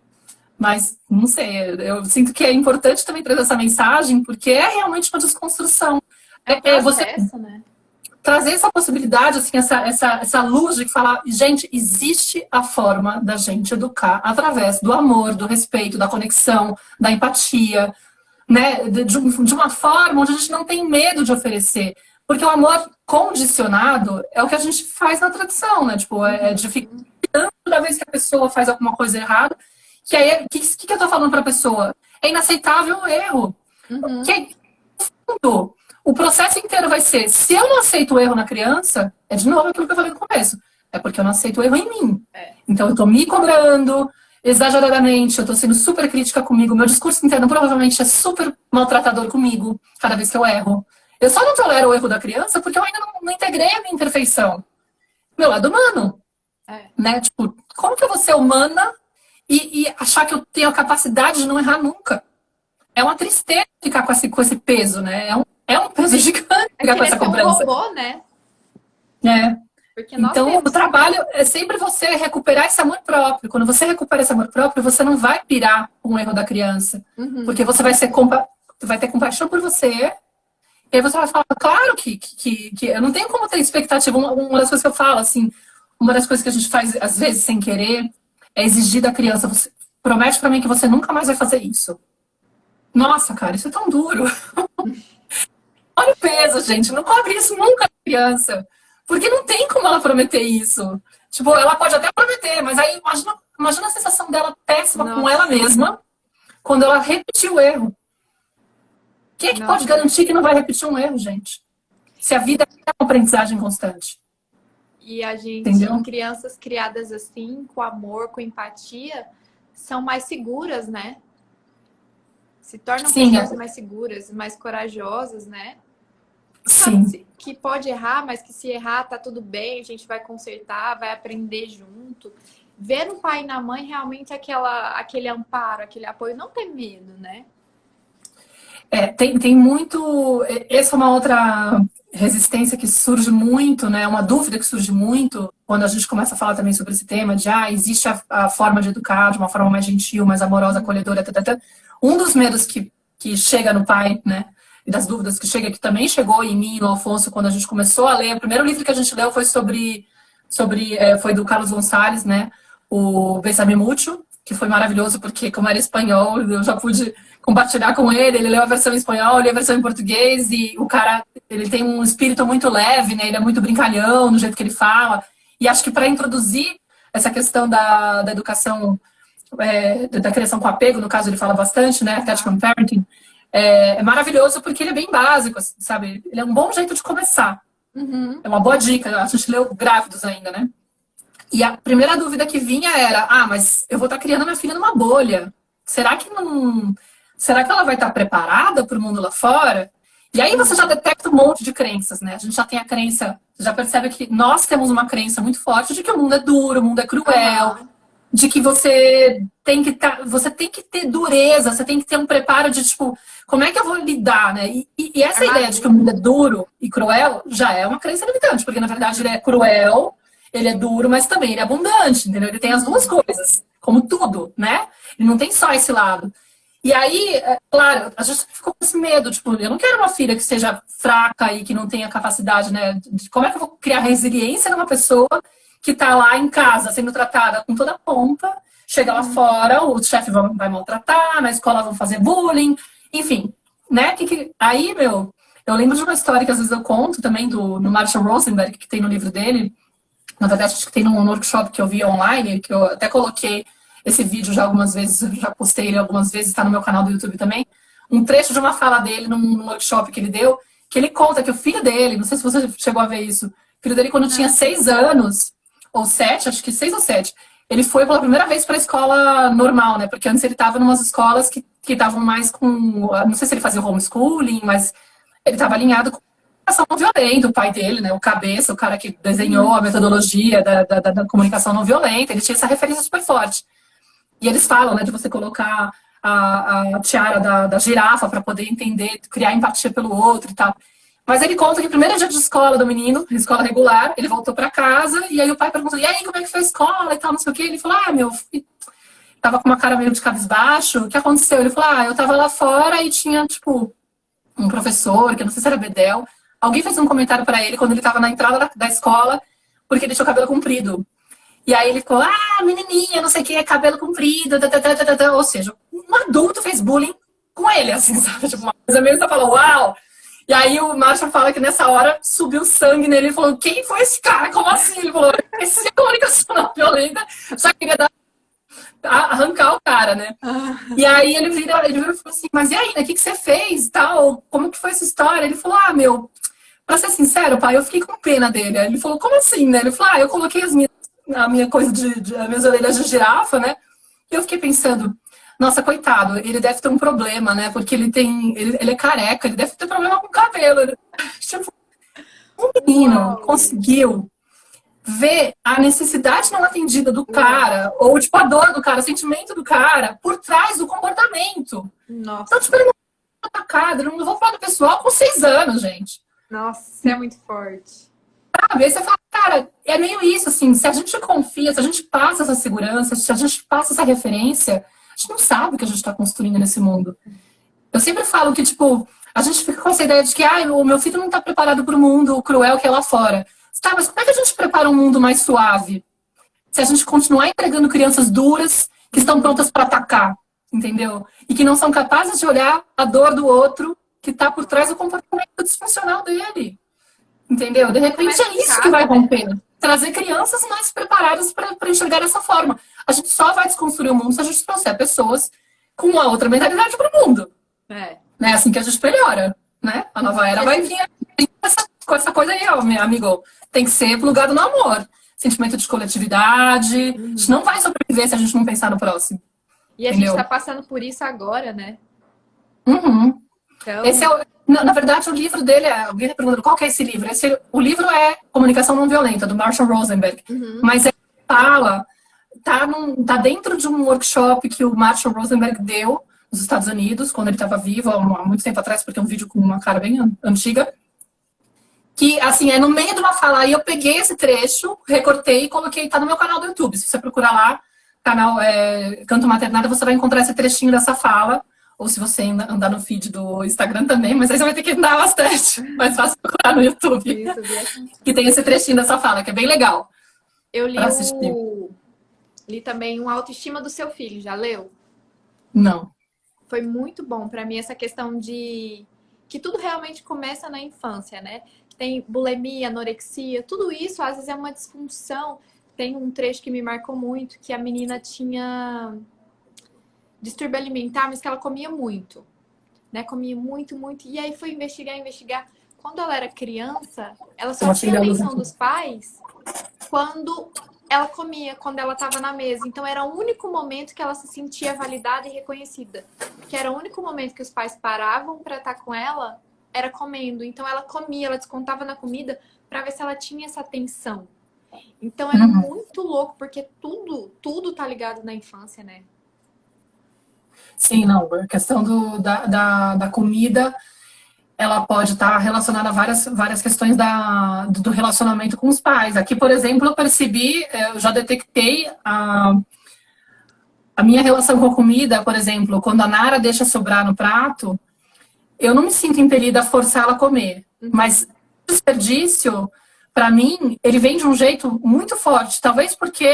Mas, não sei, eu sinto que é importante também trazer essa mensagem, porque é realmente uma desconstrução. É um Você processo, né? trazer essa possibilidade, assim, essa luz de falar, gente, existe a forma da gente educar através do amor, do respeito, da conexão, da empatia, né? De uma forma onde a gente não tem medo de oferecer. Porque o amor condicionado é o que a gente faz na tradição, né? Tipo, de ficar Uhum. toda vez que a pessoa faz alguma coisa errada, que aí, que eu tô falando para a pessoa? É inaceitável o erro. Uhum. Que o processo inteiro vai ser, se eu não aceito o erro na criança, é de novo aquilo que eu falei no começo, é porque eu não aceito o erro em mim. É. Então eu tô me cobrando exageradamente, eu tô sendo super crítica comigo, meu discurso interno provavelmente é super maltratador comigo, cada vez que eu erro. Eu só não tolero o erro da criança porque eu ainda não integrei a minha imperfeição. Meu lado humano, É. né? Tipo, como que eu vou ser humana e achar que eu tenho a capacidade de não errar nunca? É uma tristeza ficar com esse peso, né? É um peso gigante É ficar com querer essa ser um cobrança. robô, né? É. Porque nós Então, o temos que. trabalho é sempre você recuperar esse amor próprio. Quando você recupera esse amor próprio, você não vai pirar com o erro da criança. Porque Uhum. você vai ter compaixão por você. E aí você vai falar, claro que eu não tenho como ter expectativa. Uma das coisas que eu falo, assim, uma das coisas que a gente faz, às vezes, sem querer, é exigir da criança, você promete pra mim que você nunca mais vai fazer isso. Nossa, cara, isso é tão duro. Olha o peso, gente. Não cobre isso nunca na criança. Porque não tem como ela prometer isso. Tipo, ela pode até prometer, mas aí imagina a sensação dela péssima com ela Nossa, mesma quando ela repetir o erro. Quem é que pode nossa. garantir que não vai repetir um erro, gente? Se a vida é uma aprendizagem constante. E a gente, Entendeu? crianças criadas assim, com amor, com empatia, são mais seguras, né? Se tornam Sim, pessoas mais seguras, mais corajosas, né? Sabe sim. que pode errar, mas que se errar tá tudo bem, a gente vai consertar, vai aprender junto. Ver no pai e na mãe realmente aquele amparo, aquele apoio, não ter medo, né? Tem muito. Essa é uma outra resistência que surge muito, né? Uma dúvida que surge muito quando a gente começa a falar também sobre esse tema de existe a forma de educar de uma forma mais gentil, mais amorosa, acolhedora, etc. Um dos medos que chega no pai, né? E das dúvidas que chega, que também chegou em mim e no Alfonso, quando a gente começou a ler. O primeiro livro que a gente leu foi foi do Carlos Gonçalves, né? O Bésame Mucho, que foi maravilhoso, porque como era espanhol, eu já pude compartilhar com ele. Ele leu a versão em espanhol, eu li a versão em português, e o cara, ele tem um espírito muito leve, né? Ele é muito brincalhão no jeito que ele fala. E acho que para introduzir essa questão da educação, da criação com apego, no caso ele fala bastante, né? Attachment Parenting, é maravilhoso porque ele é bem básico, sabe? Ele é um bom jeito de começar. Uhum. É uma boa dica. A gente leu grávidos ainda, né? E a primeira dúvida que vinha era: mas eu vou estar criando minha filha numa bolha. Será que não. Será que ela vai estar preparada para o mundo lá fora? E aí você já detecta um monte de crenças, né? A gente já tem a crença, já percebe que nós temos uma crença muito forte de que o mundo é duro, o mundo é cruel, Aham. de que você tem que ter dureza, você tem que ter um preparo de, tipo, como é que eu vou lidar, né? E essa ideia de que o mundo é duro e cruel já é uma crença limitante, porque na verdade ele é cruel, ele é duro, mas também ele é abundante, entendeu? Ele tem as duas coisas, como tudo, né? Ele não tem só esse lado. E aí, claro, a gente ficou com esse medo, tipo, eu não quero uma filha que seja fraca e que não tenha capacidade, né? Como é que eu vou criar resiliência numa pessoa que tá lá em casa sendo tratada com toda a pompa, chega lá fora, o chefe vai maltratar, na escola vão fazer bullying, enfim, né? Aí, eu lembro de uma história que às vezes eu conto também no Marshall Rosenberg, que tem no livro dele, na verdade, acho que tem num workshop que eu vi online, que eu até coloquei esse vídeo já algumas vezes, já postei ele algumas vezes, está no meu canal do YouTube também. Um trecho de uma fala dele num workshop que ele deu, que ele conta que o filho dele, não sei se você chegou a ver isso, o filho dele, quando tinha 6 anos, ou 7, acho que 6 ou 7, ele foi pela primeira vez para a escola normal, né? Porque antes ele estava em umas escolas que estavam mais com. Não sei se ele fazia homeschooling, mas ele estava alinhado com comunicação não violenta, o pai dele, né, o Cabeça, o cara que desenhou a metodologia da comunicação não violenta, ele tinha essa referência super forte. E eles falam, né, de você colocar a tiara da girafa para poder entender, criar empatia pelo outro e tal. Mas ele conta que o primeiro dia de escola do menino, escola regular, ele voltou para casa e aí o pai perguntou, e aí, como é que foi a escola e tal, não sei o quê. Ele falou, meu filho tava com uma cara meio de cabisbaixo, o que aconteceu? Ele falou, eu tava lá fora e tinha, tipo, um professor, que eu não sei se era Bedel, alguém fez um comentário para ele quando ele estava na entrada da escola, porque ele tinha o cabelo comprido. E aí ele ficou, menininha, não sei o que, cabelo comprido, ou seja, um adulto fez bullying com ele, assim, sabe? Tipo, uma coisa meio que você fala, uau! E aí o Marshall fala que nessa hora subiu sangue nele, ele falou, quem foi esse cara? Como assim? Ele falou, esse é comunicação não violenta, só queria arrancar o cara, né? E aí ele virou e falou assim, mas e aí, né? O que você fez e tal? Como que foi essa história? Ele falou, pra ser sincero, pai, eu fiquei com pena dele. Aí ele falou, como assim, né? Ele falou, eu coloquei as minhas orelhas de girafa, né? E eu fiquei pensando, nossa, coitado, ele deve ter um problema, né? Porque ele é careca, ele deve ter problema com o cabelo. Tipo, um menino conseguiu ver a necessidade não atendida do cara, ou tipo a dor do cara, o sentimento do cara, por trás do comportamento. Nossa. Então, tipo, ele não foi atacado, ele não levou pro lado pessoal com 6 anos, gente. Nossa, é muito forte. Sabe? Aí você fala, cara, é meio isso, assim, se a gente confia, se a gente passa essa segurança, se a gente passa essa referência, a gente não sabe o que a gente está construindo nesse mundo. Eu sempre falo que, tipo, a gente fica com essa ideia de que, o meu filho não está preparado para o mundo cruel que é lá fora. Tá, mas como é que a gente prepara um mundo mais suave? Se a gente continuar entregando crianças duras que estão prontas para atacar, entendeu? E que não são capazes de olhar a dor do outro que está por trás do comportamento disfuncional dele. Entendeu? De repente é isso que vai romper. Trazer crianças mais preparadas para enxergar dessa forma. A gente só vai desconstruir o mundo se a gente trouxer pessoas com uma outra mentalidade para o mundo. É assim que a gente melhora, né? A nova era vai vir com essa coisa aí, meu amigo. Tem que ser plugado no amor. Sentimento de coletividade. A gente não vai sobreviver se a gente não pensar no próximo. E a gente está passando por isso agora, né? Então... Esse na verdade, o livro dele alguém está perguntando qual que é esse livro? O livro é Comunicação Não Violenta, do Marshall Rosenberg. Mas ele fala, tá dentro de um workshop que o Marshall Rosenberg deu nos Estados Unidos, quando ele estava vivo, há muito tempo atrás, porque é um vídeo com uma cara bem antiga. Que, assim, é no meio de uma fala, e eu peguei esse trecho, recortei e coloquei, tá no meu canal do YouTube. Se você procurar lá, canal Canto Maternada, você vai encontrar esse trechinho dessa fala. Ou se você andar no feed do Instagram também, mas aí você vai ter que andar bastante. Mais fácil procurar no YouTube. Que tem esse trechinho dessa fala, que é bem legal. Eu li também uma Autoestima do Seu Filho, já leu? Não. Foi muito bom para mim essa questão de que tudo realmente começa na infância, né? Tem bulimia, anorexia, tudo isso às vezes é uma disfunção. Tem um trecho que me marcou muito, que a menina tinha distúrbio alimentar, mas que ela comia muito, né? Comia muito, muito. E aí foi investigar. Quando ela era criança, ela só tinha a atenção dos pais quando ela comia, quando ela estava na mesa. Então era o único momento que ela se sentia validada e reconhecida. Que era o único momento que os pais paravam para estar com ela, era comendo. Então ela comia, ela descontava na comida para ver se ela tinha essa atenção. Então é muito louco, porque tudo tá ligado na infância, né? Sim, não, a questão da comida, ela pode estar relacionada a várias questões do relacionamento com os pais. Aqui, por exemplo, eu percebi, eu já detectei a minha relação com a comida, por exemplo, quando a Nara deixa sobrar no prato, eu não me sinto impelida a forçá-la a comer. Mas o desperdício, para mim, ele vem de um jeito muito forte. Talvez porque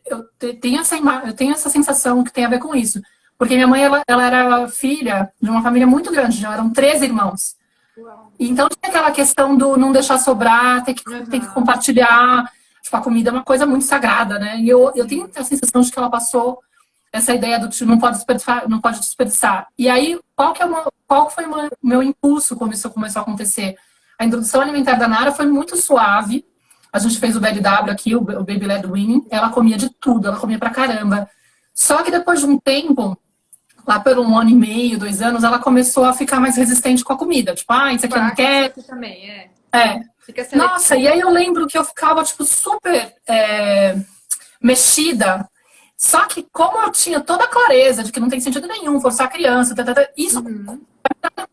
eu tenho essa sensação que tem a ver com isso. Porque minha mãe, ela era filha de uma família muito grande, já eram 13 irmãos. Uau. Então tinha aquela questão do não deixar sobrar, tem que compartilhar. Tipo, a comida é uma coisa muito sagrada, né? E eu tenho a sensação de que ela passou essa ideia do tipo, não pode desperdiçar, não pode desperdiçar. E aí, qual foi o meu impulso quando isso começou a acontecer? A introdução alimentar da Nara foi muito suave. A gente fez o BLW aqui, o Baby Led Weaning. Ela comia de tudo, ela comia pra caramba. Só que depois de um tempo, lá por 1 ano e meio, 2 anos, ela começou a ficar mais resistente com a comida. Tipo, isso aqui eu não quero. Aqui também, é. É. Nossa, e aí eu lembro que eu ficava, tipo, super mexida. Só que como eu tinha toda a clareza de que não tem sentido nenhum forçar a criança, isso,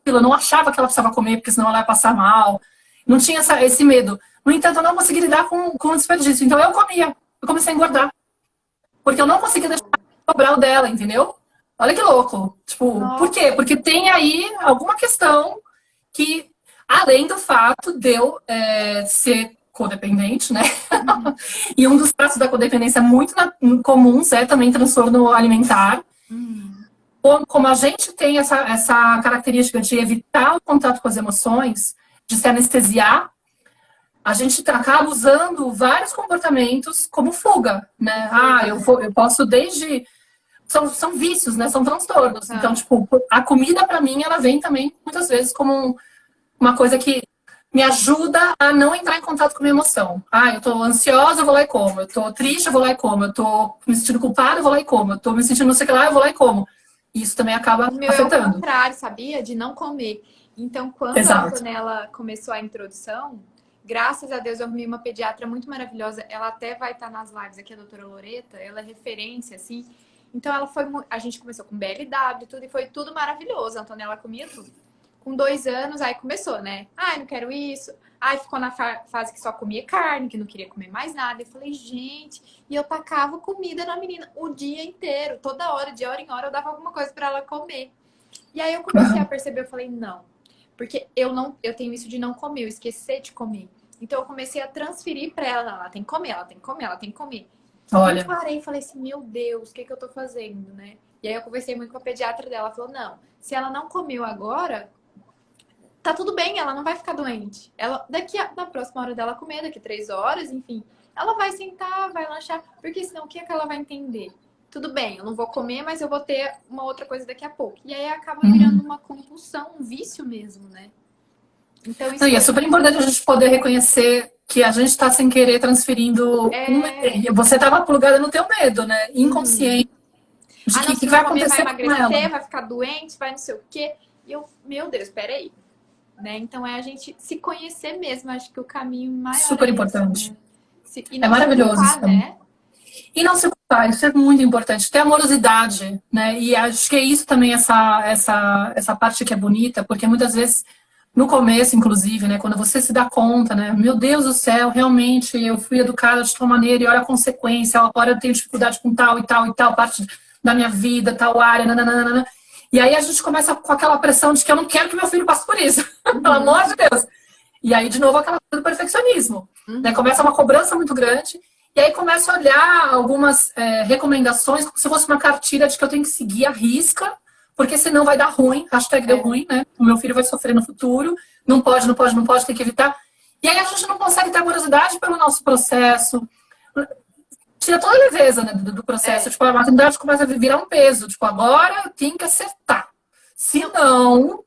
eu não achava que ela precisava comer, porque senão ela ia passar mal. Não tinha esse medo. No entanto, eu não conseguia lidar com o desperdício. Então eu comia. Eu comecei a engordar. Porque eu não conseguia deixar sobrar o dela, entendeu? Olha que louco. Tipo, por quê? Porque tem aí alguma questão que, além do fato de eu ser codependente, né? E um dos traços da codependência muito comuns é também transtorno alimentar. Como a gente tem essa característica de evitar o contato com as emoções, de se anestesiar, a gente acaba usando vários comportamentos como fuga, né? Eu posso desde... São vícios, né? São transtornos. Então, tipo, a comida, pra mim, ela vem também, muitas vezes, como uma coisa que me ajuda a não entrar em contato com a minha emoção. Eu tô ansiosa, eu vou lá e como. Eu tô triste, eu vou lá e como. Eu tô me sentindo culpada, eu vou lá e como. Eu tô me sentindo não sei o que lá, eu vou lá e como. Isso também acaba afetando. É o contrário, sabia? De não comer. Então, quando a Antonella começou a introdução, graças a Deus eu arrumei uma pediatra muito maravilhosa. Ela até vai estar nas lives aqui, a doutora Loreta. Ela é referência, assim. Então, a gente começou com BLW, tudo, e foi tudo maravilhoso. A Antonella comia tudo. Com 2 anos, aí começou, né? Não quero isso. Aí ficou na fase que só comia carne, que não queria comer mais nada. Eu falei, gente... E eu tacava comida na menina o dia inteiro. Toda hora, de hora em hora, eu dava alguma coisa pra ela comer. E aí eu comecei a perceber, eu falei, não. Porque eu tenho isso de não comer, eu esquecer de comer. Então eu comecei a transferir pra ela. Ela tem que comer, ela tem que comer, ela tem que comer. Olha. Eu parei e falei assim, meu Deus, o que eu tô fazendo, né? E aí eu conversei muito com a pediatra dela. Ela falou, não, se ela não comeu agora... Tá tudo bem, ela não vai ficar doente. Ela, na próxima hora dela comer, daqui 3 horas, enfim, ela vai sentar, vai lanchar, porque senão o que é que ela vai entender? Tudo bem, eu não vou comer, mas eu vou ter uma outra coisa daqui a pouco. E aí acaba virando uma compulsão, um vício mesmo, né? Então, isso e é super importante a gente poder reconhecer que a gente está sem querer transferindo. Você estava plugada no teu medo, né? Inconsciente. De que vai acontecer, vai emagrecer, vai ficar doente, vai não sei o quê. E eu, meu Deus, peraí. Né? Então é a gente se conhecer mesmo. Acho que o caminho maior super importante. Né? É maravilhoso isso, né? E não se culpar, isso é muito importante. Ter amorosidade, né? E acho que é isso também, essa parte que é bonita, porque muitas vezes, no começo, inclusive, né? Quando você se dá conta, né? Meu Deus do céu, realmente, eu fui educada de tal maneira e olha a consequência, agora eu tenho dificuldade com tal e tal e tal parte da minha vida, tal área, nananana. E aí a gente começa com aquela pressão de que eu não quero que meu filho passe por isso. Pelo amor de Deus. E aí, de novo, aquela coisa do perfeccionismo. Né? Começa uma cobrança muito grande. E aí começa a olhar algumas recomendações como se fosse uma cartilha de que eu tenho que seguir a risca, porque senão vai dar ruim. Hashtag deu ruim, né? O meu filho vai sofrer no futuro. Não pode, não pode, não pode, tem que evitar. E aí a gente não consegue ter amorosidade pelo nosso processo. Tira toda a leveza, né, do processo. Tipo, a maternidade começa a virar um peso. Tipo, agora eu tenho que acertar. Se não,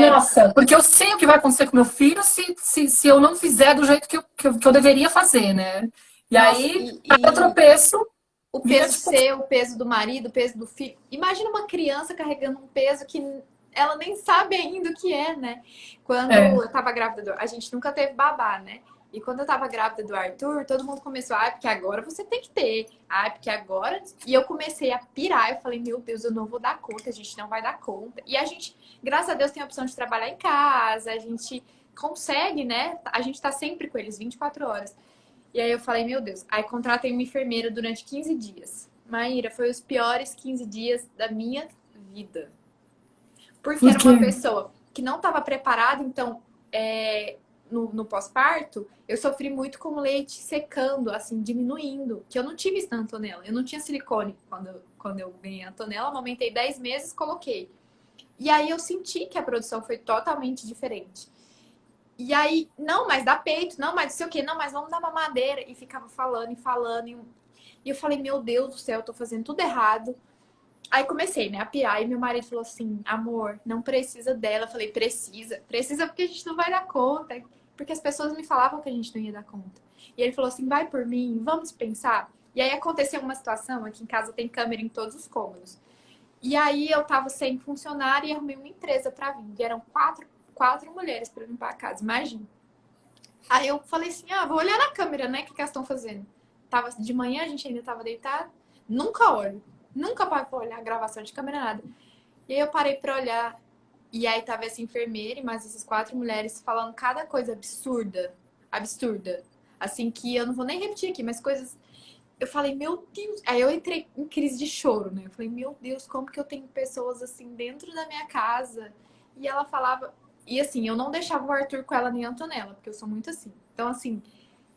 nossa, porque eu sei o que vai acontecer com meu filho se eu não fizer do jeito que eu deveria fazer, né? E nossa, aí, cada tropeço... O peso seu, o peso do marido, o peso do filho. Imagina uma criança carregando um peso que ela nem sabe ainda o que é, né? Quando eu tava grávida, a gente nunca teve babá, né? E quando eu tava grávida do Arthur, todo mundo começou, porque agora você tem que ter. Porque agora... E eu comecei a pirar, eu falei, meu Deus, eu não vou dar conta, a gente não vai dar conta. E a gente, graças a Deus, tem a opção de trabalhar em casa, a gente consegue, né? A gente tá sempre com eles, 24 horas. E aí eu falei, meu Deus. Aí contratei uma enfermeira durante 15 dias. Maíra, foi os piores 15 dias da minha vida. Porque era uma pessoa que não estava preparada, então... No pós-parto, eu sofri muito com o leite secando, assim, diminuindo. Que eu não tive isso na Antonella. Eu não tinha silicone quando eu ganhei a Antonella. Amamentei 10 meses, coloquei. E aí eu senti que a produção foi totalmente diferente. E aí, não, mas dá peito, não, mas não sei o quê, não, mas vamos dar mamadeira. E ficava falando e falando. E eu falei, meu Deus do céu, eu tô fazendo tudo errado. Aí comecei, né, a pirar. E meu marido falou assim, amor, não precisa dela. Eu falei, precisa. Precisa porque a gente não vai dar conta. Porque as pessoas me falavam que a gente não ia dar conta. E ele falou assim, vai por mim, vamos pensar. E aí aconteceu uma situação, aqui em casa tem câmera em todos os cômodos. E aí eu tava sem funcionário e arrumei uma empresa pra vir. E eram quatro mulheres pra limpar a casa, imagina. Aí eu falei assim, vou olhar na câmera, né, o que elas estão fazendo. Tava de manhã, a gente ainda tava deitado. Nunca olho. Nunca paro pra olhar a gravação de câmera, nada. E aí eu parei pra olhar. E aí tava essa enfermeira e mais essas 4 mulheres falando cada coisa absurda. Absurda. Assim, que eu não vou nem repetir aqui, mas coisas... Eu falei, meu Deus... Aí eu entrei em crise de choro, né? Eu falei, meu Deus, como que eu tenho pessoas assim dentro da minha casa? E ela falava... E assim, eu não deixava o Arthur com ela nem a Antonella, porque eu sou muito assim. Então, assim,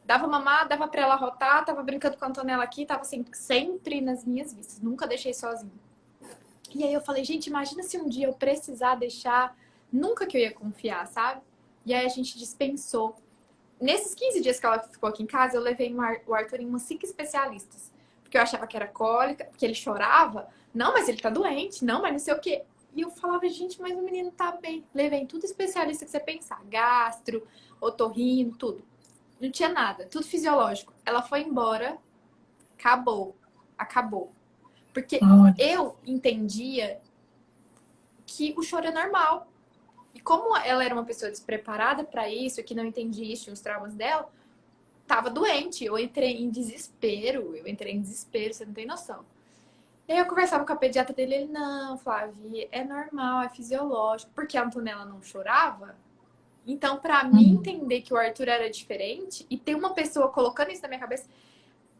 dava mamar, dava pra ela rotar, tava brincando com a Antonella aqui, tava sempre nas minhas vistas. Nunca deixei sozinha. E aí eu falei, gente, imagina se um dia eu precisar deixar, nunca que eu ia confiar, sabe? E aí a gente dispensou. Nesses 15 dias que ela ficou aqui em casa, eu levei o Arthur em umas 5 especialistas. Porque eu achava que era cólica, porque ele chorava. Não, mas ele tá doente. Não, mas não sei o quê. E eu falava, gente, mas o menino tá bem. Levei em tudo especialista que você pensar. Gastro, otorrino, tudo. Não tinha nada. Tudo fisiológico. Ela foi embora. Acabou. Porque eu entendia que o choro é normal. E como ela era uma pessoa despreparada para isso, que não entendia isso, os traumas dela, tava doente. Eu entrei em desespero, você não tem noção. E aí eu conversava com a pediatra dele, ele, não, Flávia, é normal, é fisiológico. Porque a Antonella não chorava. Então, para mim entender que o Arthur era diferente, e ter uma pessoa colocando isso na minha cabeça...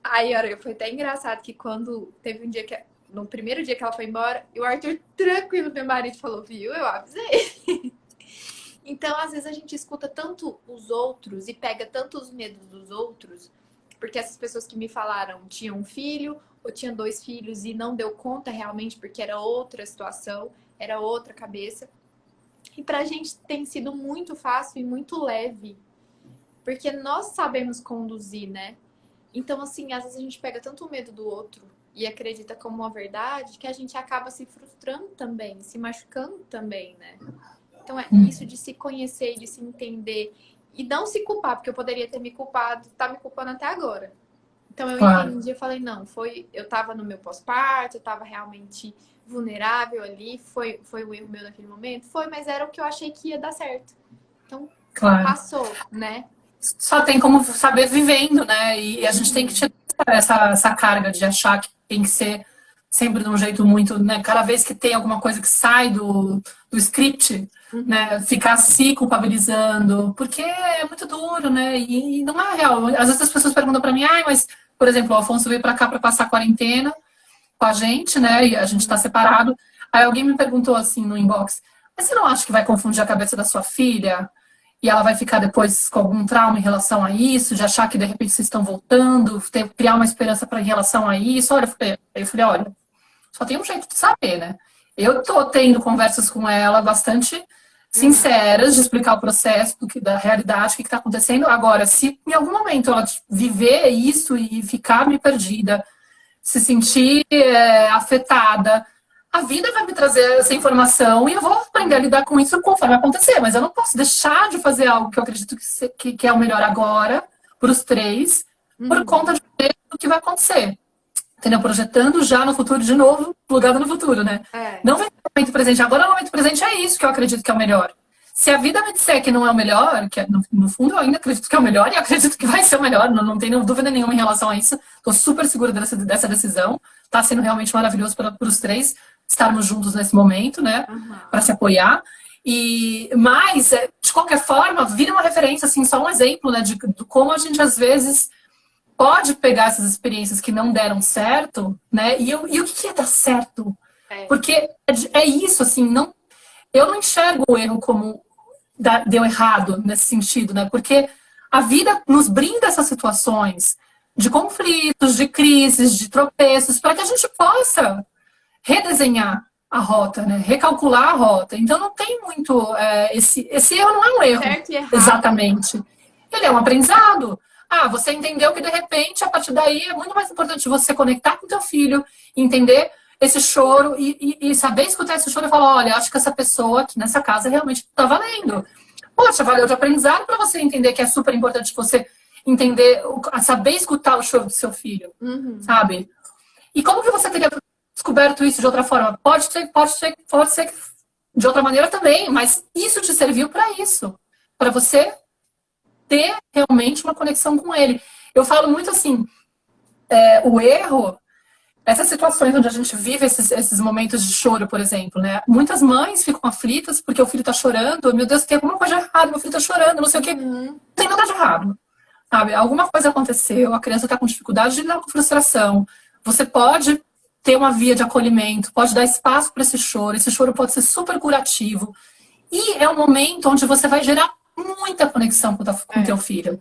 Aí, olha, foi até engraçado que quando teve um dia que... No primeiro dia que ela foi embora, e o Arthur tranquilo, meu marido falou, viu, eu avisei. Então, às vezes a gente escuta tanto os outros e pega tanto os medos dos outros, porque essas pessoas que me falaram tinham um filho ou tinham 2 filhos e não deu conta realmente porque era outra situação, era outra cabeça. E pra gente tem sido muito fácil e muito leve, porque nós sabemos conduzir, né? Então, assim, às vezes a gente pega tanto o medo do outro e acredita como uma verdade que a gente acaba se frustrando também, se machucando também, né? Então, é isso de se conhecer e de se entender e não se culpar, porque eu poderia ter me culpado, tá me culpando até agora. Então, eu entendi, eu falei, não, eu tava no meu pós-parto, eu tava realmente vulnerável ali, foi um erro meu naquele momento, mas era o que eu achei que ia dar certo. Então, passou, né? Só tem como saber vivendo, né? E a gente tem que tirar essa carga de achar que tem que ser sempre de um jeito muito, né? Cada vez que tem alguma coisa que sai do script, né? Ficar se culpabilizando, porque é muito duro, né? E não é real. Às vezes as pessoas perguntam pra mim, mas, por exemplo, o Afonso veio pra cá pra passar a quarentena com a gente, né? E a gente tá separado. Aí alguém me perguntou assim no inbox, mas você não acha que vai confundir a cabeça da sua filha? E ela vai ficar depois com algum trauma em relação a isso, de achar que de repente vocês estão voltando, criar uma esperança em relação a isso. Olha, eu falei, olha, só tem um jeito de saber, né? Eu tô tendo conversas com ela bastante sinceras de explicar o processo da realidade, o que está acontecendo. Agora, se em algum momento ela viver isso e ficar meio perdida, se sentir afetada, a vida vai me trazer essa informação e eu vou aprender a lidar com isso conforme acontecer. Mas eu não posso deixar de fazer algo que eu acredito que é o melhor agora, para os 3, por conta do que vai acontecer. Entendeu? Projetando já no futuro de novo, plugado no futuro, né? Não vai no momento presente. Agora, no momento presente, é isso que eu acredito que é o melhor. Se a vida me disser que não é o melhor, que no fundo eu ainda acredito que é o melhor e acredito que vai ser o melhor, não tenho dúvida nenhuma em relação a isso. Estou super segura dessa decisão. Está sendo realmente maravilhoso para os três estarmos juntos nesse momento, né? Para se apoiar. Mas, de qualquer forma, vira uma referência, assim, só um exemplo, né? De como a gente, às vezes, pode pegar essas experiências que não deram certo, né? E o que é dar certo? Porque é isso, assim, eu não enxergo o erro como deu errado nesse sentido, né? Porque a vida nos brinda essas situações de conflitos, de crises, de tropeços, para que a gente possa redesenhar a rota, né? Recalcular a rota. Então não tem muito esse erro não é um erro, certo e errado. Exatamente. Ele é um aprendizado. Você entendeu que de repente a partir daí é muito mais importante você conectar com teu filho, entender esse choro e saber escutar esse choro e falar, olha, acho que essa pessoa aqui nessa casa realmente está valendo. Poxa, valeu de aprendizado para você entender que é super importante você entender, saber escutar o choro do seu filho, sabe? E como que você teria descoberto isso de outra forma? Pode ser de outra maneira também, mas isso te serviu para isso, para você ter realmente uma conexão com ele. Eu falo muito assim, o erro, essas situações onde a gente vive esses momentos de choro, por exemplo, né? Muitas mães ficam aflitas porque o filho tá chorando. Meu Deus, tem alguma coisa errada, meu filho tá chorando, não sei o quê. Não tem nada de errado, sabe? Alguma coisa aconteceu, a criança tá com dificuldade de lidar com frustração. Você pode ter uma via de acolhimento, pode dar espaço para esse choro pode ser super curativo. E é um momento onde você vai gerar muita conexão com o teu filho.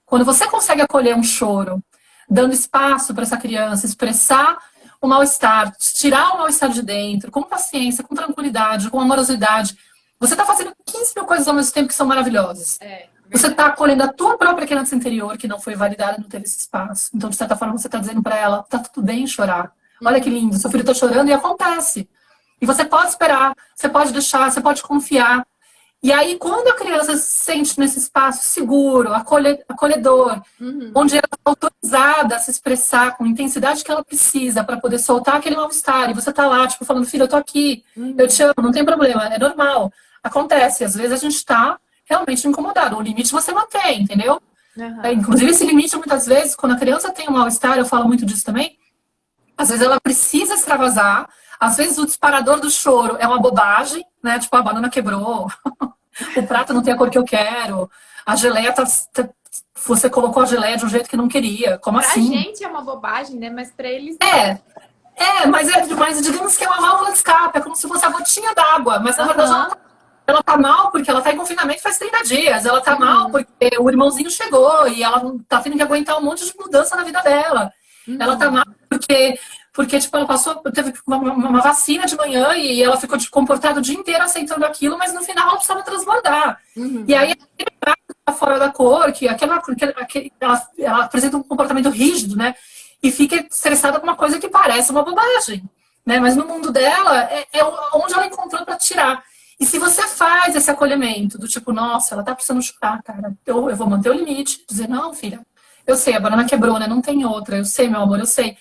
Quando você consegue acolher um choro, dando espaço para essa criança expressar o mal-estar, tirar o mal-estar de dentro, com paciência, com tranquilidade, com amorosidade. Você está fazendo 15 mil coisas ao mesmo tempo que são maravilhosas. Você está acolhendo a tua própria criança interior, que não foi validada, não teve esse espaço. Então, de certa forma, você está dizendo para ela, tá tudo bem chorar. Olha que lindo, seu filho está chorando e acontece. E você pode esperar, você pode deixar, você pode confiar. E aí, quando a criança se sente nesse espaço seguro, acolhedor, onde ela está autorizada a se expressar com a intensidade que ela precisa para poder soltar aquele mal-estar, e você está lá, tipo, falando, filho, eu tô aqui, eu te amo, não tem problema, é normal. Acontece, às vezes a gente está realmente incomodado, o limite você mantém, entendeu? Inclusive, esse limite, muitas vezes, quando a criança tem um mal-estar, eu falo muito disso também, às vezes ela precisa extravasar, às vezes o disparador do choro é uma bobagem, né? Tipo, a banana quebrou, o prato não tem a cor que eu quero, a geleia você colocou a geleia de um jeito que não queria. Como assim? Pra gente é uma bobagem, né? Mas pra eles... Mas digamos que é uma válvula de escape, é como se fosse a gotinha d'água, mas na verdade ela tá mal porque ela tá em confinamento faz 30 dias, ela tá mal porque o irmãozinho chegou e ela tá tendo que aguentar um monte de mudança na vida dela. Ela tá mal porque tipo, ela teve uma vacina de manhã e ela ficou comportada o dia inteiro aceitando aquilo, mas no final ela precisava transbordar. E aí, aquele prato que tá fora da cor, que ela apresenta um comportamento rígido, né? E fica estressada com uma coisa que parece uma bobagem, né? Mas no mundo dela, é onde ela encontrou para tirar. E se você faz esse acolhimento do tipo, nossa, ela tá precisando chorar, cara, eu vou manter o limite, dizer, não, filha, eu sei, a banana quebrou, né? Não tem outra, eu sei, meu amor, eu sei.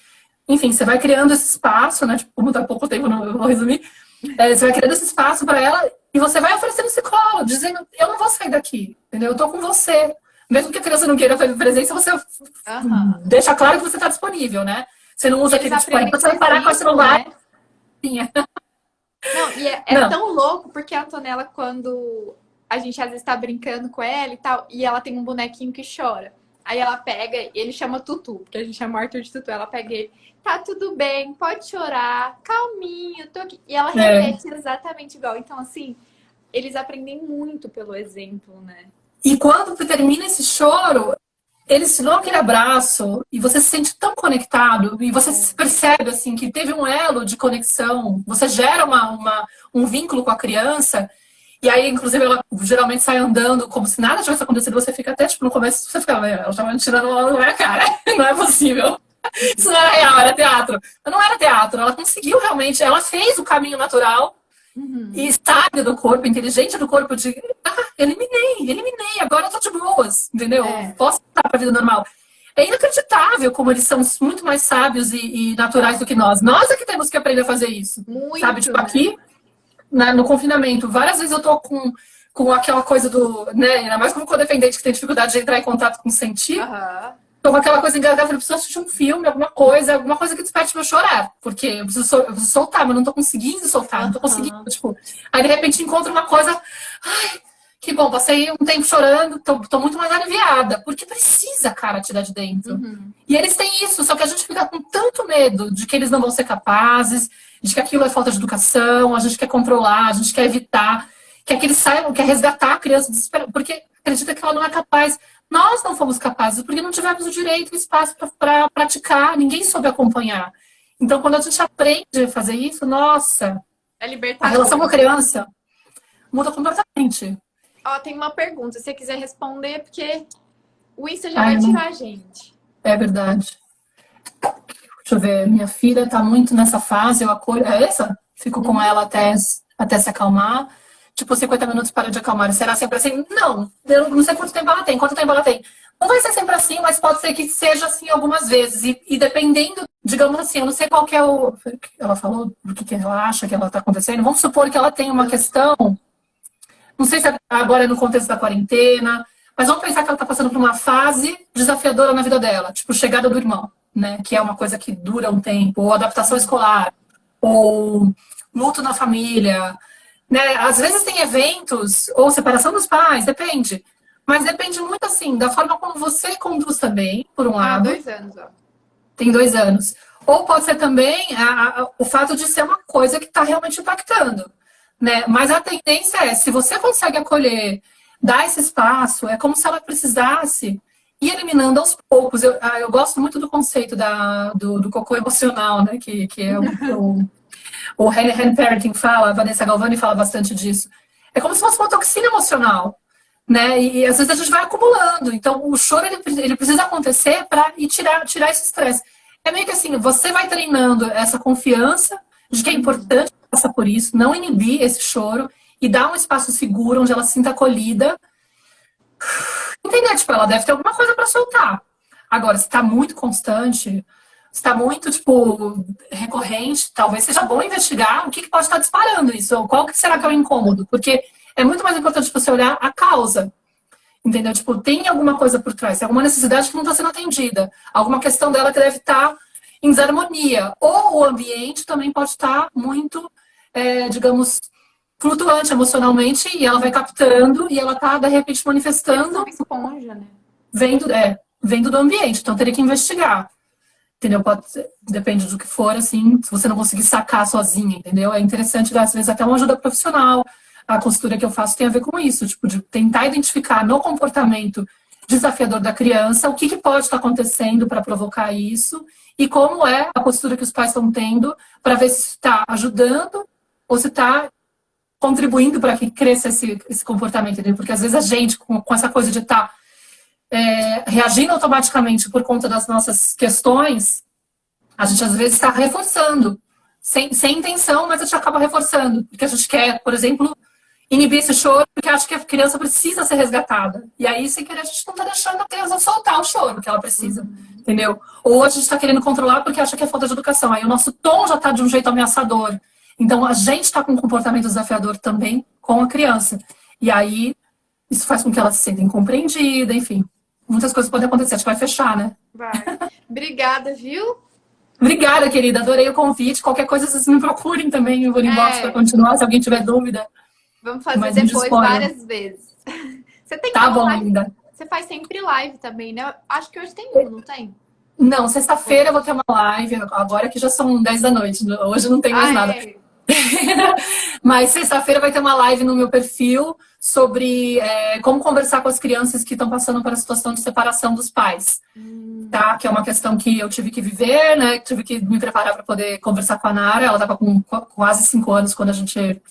Enfim, você vai criando esse espaço, né? Tipo, como tá pouco tempo, eu vou resumir. Você vai criando esse espaço para ela e você vai oferecendo esse colo, dizendo, eu não vou sair daqui, entendeu? Eu tô com você. Mesmo que a criança não queira fazer presença, você deixa claro que você tá disponível, né? Você não usa aquele tipo, você vai parar com a celular. Né? Não, e é tão louco, porque a Antonella, quando a gente às vezes tá brincando com ela e tal, e ela tem um bonequinho que chora. Aí ela pega, ele chama Tutu, porque a gente chama o Arthur de Tutu. Ela pega ele, tá tudo bem, pode chorar, calminho, tô aqui. E ela repete exatamente igual. Então, assim, eles aprendem muito pelo exemplo, né? E quando termina esse choro, eles te dão aquele abraço e você se sente tão conectado e você percebe, assim, que teve um elo de conexão. Você gera um vínculo com a criança. E aí, inclusive, ela geralmente sai andando como se nada tivesse acontecido. Você fica até, tipo, no começo, você fica, ela tava me tirando uma na minha cara. Não é possível. Isso não era real, era teatro. Mas não era teatro. Ela conseguiu realmente, ela fez o caminho natural e sábio do corpo, inteligente do corpo de, eliminei, agora eu tô de boas, entendeu? Posso voltar pra vida normal. É inacreditável como eles são muito mais sábios e naturais do que nós. Nós é que temos que aprender a fazer isso. Muito, sabe, tipo, aqui... no confinamento, várias vezes eu tô com com aquela coisa do, né, ainda mais como codependente que tem dificuldade de entrar em contato com sentir, Aham. então aquela coisa engasgada, eu falei, preciso assistir um filme, alguma coisa que desperte meu chorar, porque eu preciso soltar, mas não tô conseguindo soltar, não tô conseguindo, tipo, aí de repente encontro uma coisa, ai, que bom, passei um tempo chorando, tô muito mais aliviada, porque precisa, cara, tirar de dentro. E eles têm isso, só que a gente fica com tanto medo de que eles não vão ser capazes, de que aquilo é falta de educação, a gente quer controlar, a gente quer evitar, quer que eles saibam, quer resgatar a criança desesperada, porque acredita que ela não é capaz. Nós não fomos capazes, porque não tivemos o direito e o espaço para praticar, ninguém soube acompanhar. Então, quando a gente aprende a fazer isso, nossa, É a libertador. relação com a criança muda completamente. Ó, tem uma pergunta, se você quiser responder, porque o Insta já Ai, vai não- tirar a gente. É verdade. Deixa eu ver, minha filha tá muito nessa fase, eu acolho. É essa? Fico com ela até se acalmar. Tipo, 50 minutos para de acalmar. Será sempre assim? Não. Eu não sei quanto tempo ela tem. Quanto tempo ela tem? Não vai ser sempre assim, mas pode ser que seja assim algumas vezes. E dependendo, digamos assim, eu não sei qual que é o. Ela falou do que ela acha que ela está acontecendo. Vamos supor que ela tem uma questão. Não sei se agora é no contexto da quarentena, mas vamos pensar que ela está passando por uma fase desafiadora na vida dela, tipo chegada do irmão, né? Que é uma coisa que dura um tempo, ou adaptação escolar, ou luto na família, né? Às vezes tem eventos, ou separação dos pais, depende. Mas depende muito, assim, da forma como você conduz também, por um Ah, lado. 2 anos, ó. Tem 2 anos. Ou pode ser também o fato de ser uma coisa que está realmente impactando, né? Mas a tendência é, se você consegue acolher, dar esse espaço, é como se ela precisasse ir eliminando aos poucos. Eu gosto muito do conceito do cocô emocional, né? Que é o Hand Parenting fala, a Vanessa Galvani fala bastante disso. É como se fosse uma toxina emocional, né? E às vezes a gente vai acumulando. Então, o choro ele precisa acontecer para tirar esse estresse. É meio que assim, você vai treinando essa confiança de que é importante passar por isso, não inibir esse choro e dar um espaço seguro onde ela se sinta acolhida. Entender, tipo, ela deve ter alguma coisa para soltar. Agora, se está muito constante, se está muito, tipo, recorrente, talvez seja bom investigar o que pode estar disparando isso, ou qual que será que é o incômodo, porque é muito mais importante você olhar a causa, entendeu? Tipo, tem alguma coisa por trás, tem alguma necessidade que não está sendo atendida, alguma questão dela que deve estar em desarmonia, ou o ambiente também pode estar muito, digamos, flutuante emocionalmente, e ela vai captando, e ela está, de repente, manifestando, Uma esponja, né? vendo do ambiente, então teria que investigar. Entendeu? Depende do que for, assim, se você não conseguir sacar sozinha, entendeu? É interessante, às vezes, até uma ajuda profissional. A costura que eu faço tem a ver com isso, tipo, de tentar identificar no comportamento desafiador da criança o que pode estar acontecendo para provocar isso e como é a postura que os pais estão tendo para ver se está ajudando ou se está contribuindo para que cresça esse comportamento, entendeu? Porque às vezes a gente, com essa coisa de estar reagindo automaticamente por conta das nossas questões, a gente às vezes está reforçando, sem intenção, mas a gente acaba reforçando, porque a gente quer, por exemplo, inibir esse choro, porque acha que a criança precisa ser resgatada. E aí, sem querer, a gente não está deixando a criança soltar o choro que ela precisa, entendeu? Ou a gente está querendo controlar porque acha que é falta de educação. Aí o nosso tom já está de um jeito ameaçador. Então, a gente está com um comportamento desafiador também com a criança. E aí, isso faz com que ela se sinta incompreendida, enfim. Muitas coisas podem acontecer. A gente vai fechar, né? Vai. Obrigada, viu? Obrigada, querida. Adorei o convite. Qualquer coisa, vocês me procurem também. Eu vou no inbox para continuar, se alguém tiver dúvida. Vamos fazer Mas depois várias vezes. Você tem Tá bom, live? linda. Você faz sempre live também, né? Acho que hoje tem um, não tem? Não, sexta-feira eu vou ter uma live. Agora que já são 10 da noite. Hoje não tem mais nada. Mas sexta-feira vai ter uma live no meu perfil sobre como conversar com as crianças que estão passando por a situação de separação dos pais. Tá? Que é uma questão que eu tive que viver, né? Tive que me preparar para poder conversar com a Nara. Ela estava com quase 5 anos quando a gente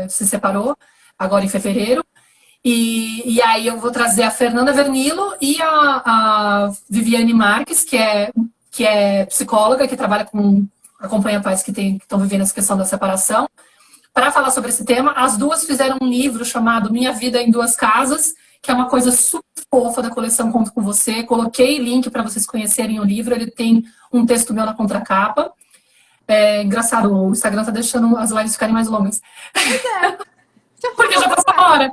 se separou, agora em fevereiro. E aí eu vou trazer a Fernanda Vernilo e a Viviane Marques, que é psicóloga, que acompanha pais que estão vivendo essa questão da separação, para falar sobre esse tema. As duas fizeram um livro chamado Minha Vida em Duas Casas, que é uma coisa super fofa da coleção Conto com Você. Coloquei link para vocês conhecerem o livro. Ele tem um texto meu na contracapa. Engraçado, o Instagram tá deixando as lives ficarem mais longas. Porque já passou a hora.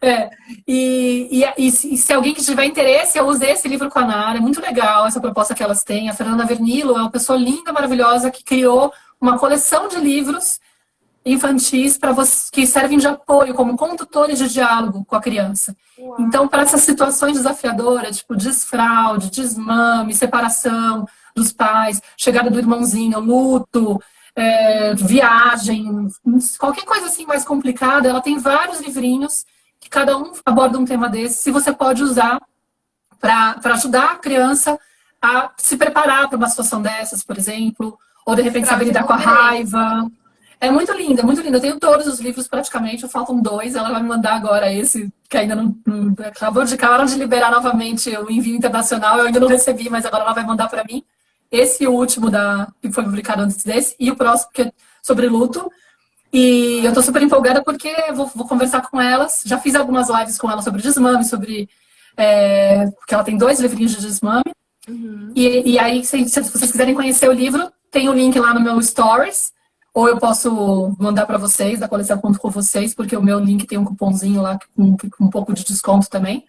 É, e se alguém que tiver interesse, eu usei esse livro com a Nara, é muito legal essa proposta que elas têm. A Fernanda Vernilo é uma pessoa linda, maravilhosa, que criou uma coleção de livros infantis para você, que servem de apoio, como condutores de diálogo com a criança. Uau. Então, para essas situações desafiadoras, tipo desfraude, desmame, separação dos pais, chegada do irmãozinho, luto, viagem, qualquer coisa assim mais complicada, ela tem vários livrinhos que cada um aborda um tema desse, se você pode usar para ajudar a criança a se preparar para uma situação dessas, por exemplo, ou de repente saber lidar com a raiva. É muito linda, é muito linda. Eu tenho todos os livros praticamente, faltam 2. Ela vai me mandar agora esse, que ainda não acabaram de liberar novamente o envio internacional. Eu ainda não recebi, mas agora ela vai mandar para mim. Esse último que foi publicado antes desse, e o próximo, que é sobre luto. E eu tô super empolgada porque vou conversar com elas. Já fiz algumas lives com ela sobre desmame, porque ela tem 2 livrinhos de desmame. Uhum. E aí, se vocês quiserem conhecer o livro, tem o link lá no meu Stories. Ou eu posso mandar para vocês, da coleção Conto com Vocês, porque o meu link tem um cupomzinho lá com um pouco de desconto também.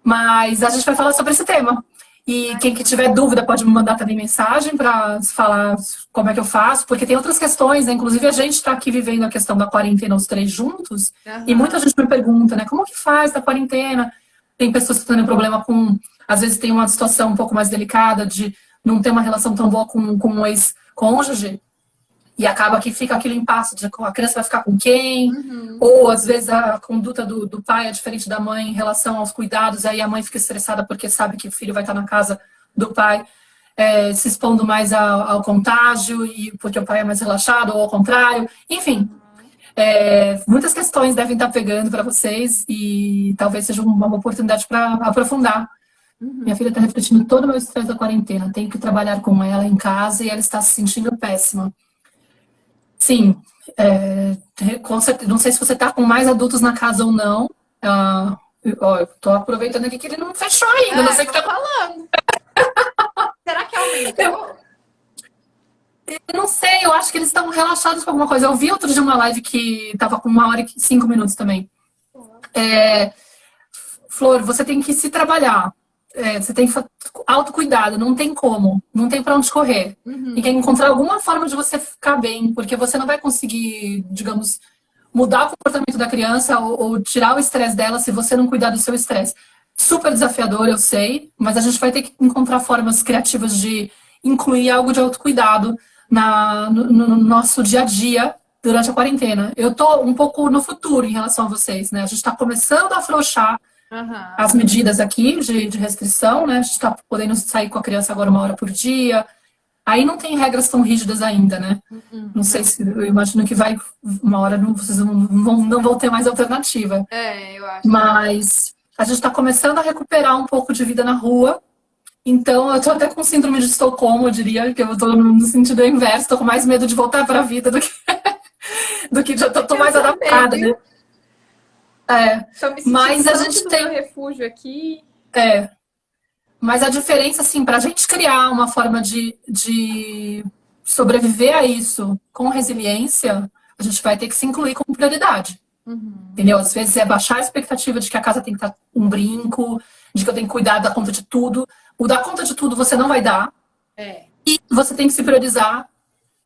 Mas a gente vai falar sobre esse tema. E quem que tiver dúvida pode me mandar também mensagem para falar como é que eu faço, porque tem outras questões, né? Inclusive a gente está aqui vivendo a questão da quarentena os 3 juntos, e muita gente me pergunta, né? Como que faz da quarentena? Tem pessoas que estão tendo problema com... Às vezes tem uma situação um pouco mais delicada de não ter uma relação tão boa com um ex-cônjuge, e acaba que fica aquele impasse de a criança vai ficar com quem, ou às vezes a conduta do pai é diferente da mãe em relação aos cuidados, aí a mãe fica estressada porque sabe que o filho vai estar na casa do pai, se expondo mais ao contágio, e porque o pai é mais relaxado, ou ao contrário, enfim. Muitas questões devem estar pegando para vocês, e talvez seja uma oportunidade para aprofundar. Minha filha está refletindo todo o meu estresse da quarentena, tenho que trabalhar com ela em casa e ela está se sentindo péssima. Sim, com certeza. Não sei se você está com mais adultos na casa ou não. Eu tô aproveitando aqui que ele não fechou ainda. Não sei o que tá falando. Será que aumentou? Eu não sei, eu acho que eles estão relaxados com alguma coisa. Eu vi outro dia uma live que estava com 1 hora e 5 minutos também. Flor, você tem que se trabalhar. Você tem que autocuidado, não tem como, não tem para onde correr. Tem que encontrar alguma forma de você ficar bem, porque você não vai conseguir, digamos, mudar o comportamento da criança ou tirar o estresse dela se você não cuidar do seu estresse. Super desafiador, eu sei, mas a gente vai ter que encontrar formas criativas de incluir algo de autocuidado no nosso dia a dia durante a quarentena. Eu tô um pouco no futuro em relação a vocês, né? A gente está começando a afrouxar as medidas aqui de restrição, né? A gente está podendo sair com a criança agora 1 hora por dia. Aí não tem regras tão rígidas ainda, né? Não sei se... Eu imagino que vai... Uma hora vocês não vão ter mais alternativa. Eu acho. Mas a gente está começando a recuperar um pouco de vida na rua. Então, eu tô até com síndrome de Estocolmo, eu diria, que eu tô no sentido inverso. Tô com mais medo de voltar para a vida do que já tô mais adaptada, né? Mas a gente tem refúgio aqui. Mas a diferença, assim, para a gente criar uma forma de sobreviver a isso com resiliência, a gente vai ter que se incluir como prioridade. Entendeu? Às vezes é baixar a expectativa de que a casa tem que estar um brinco, de que eu tenho que cuidar da conta de tudo. O dar conta de tudo você não vai dar. E você tem que se priorizar.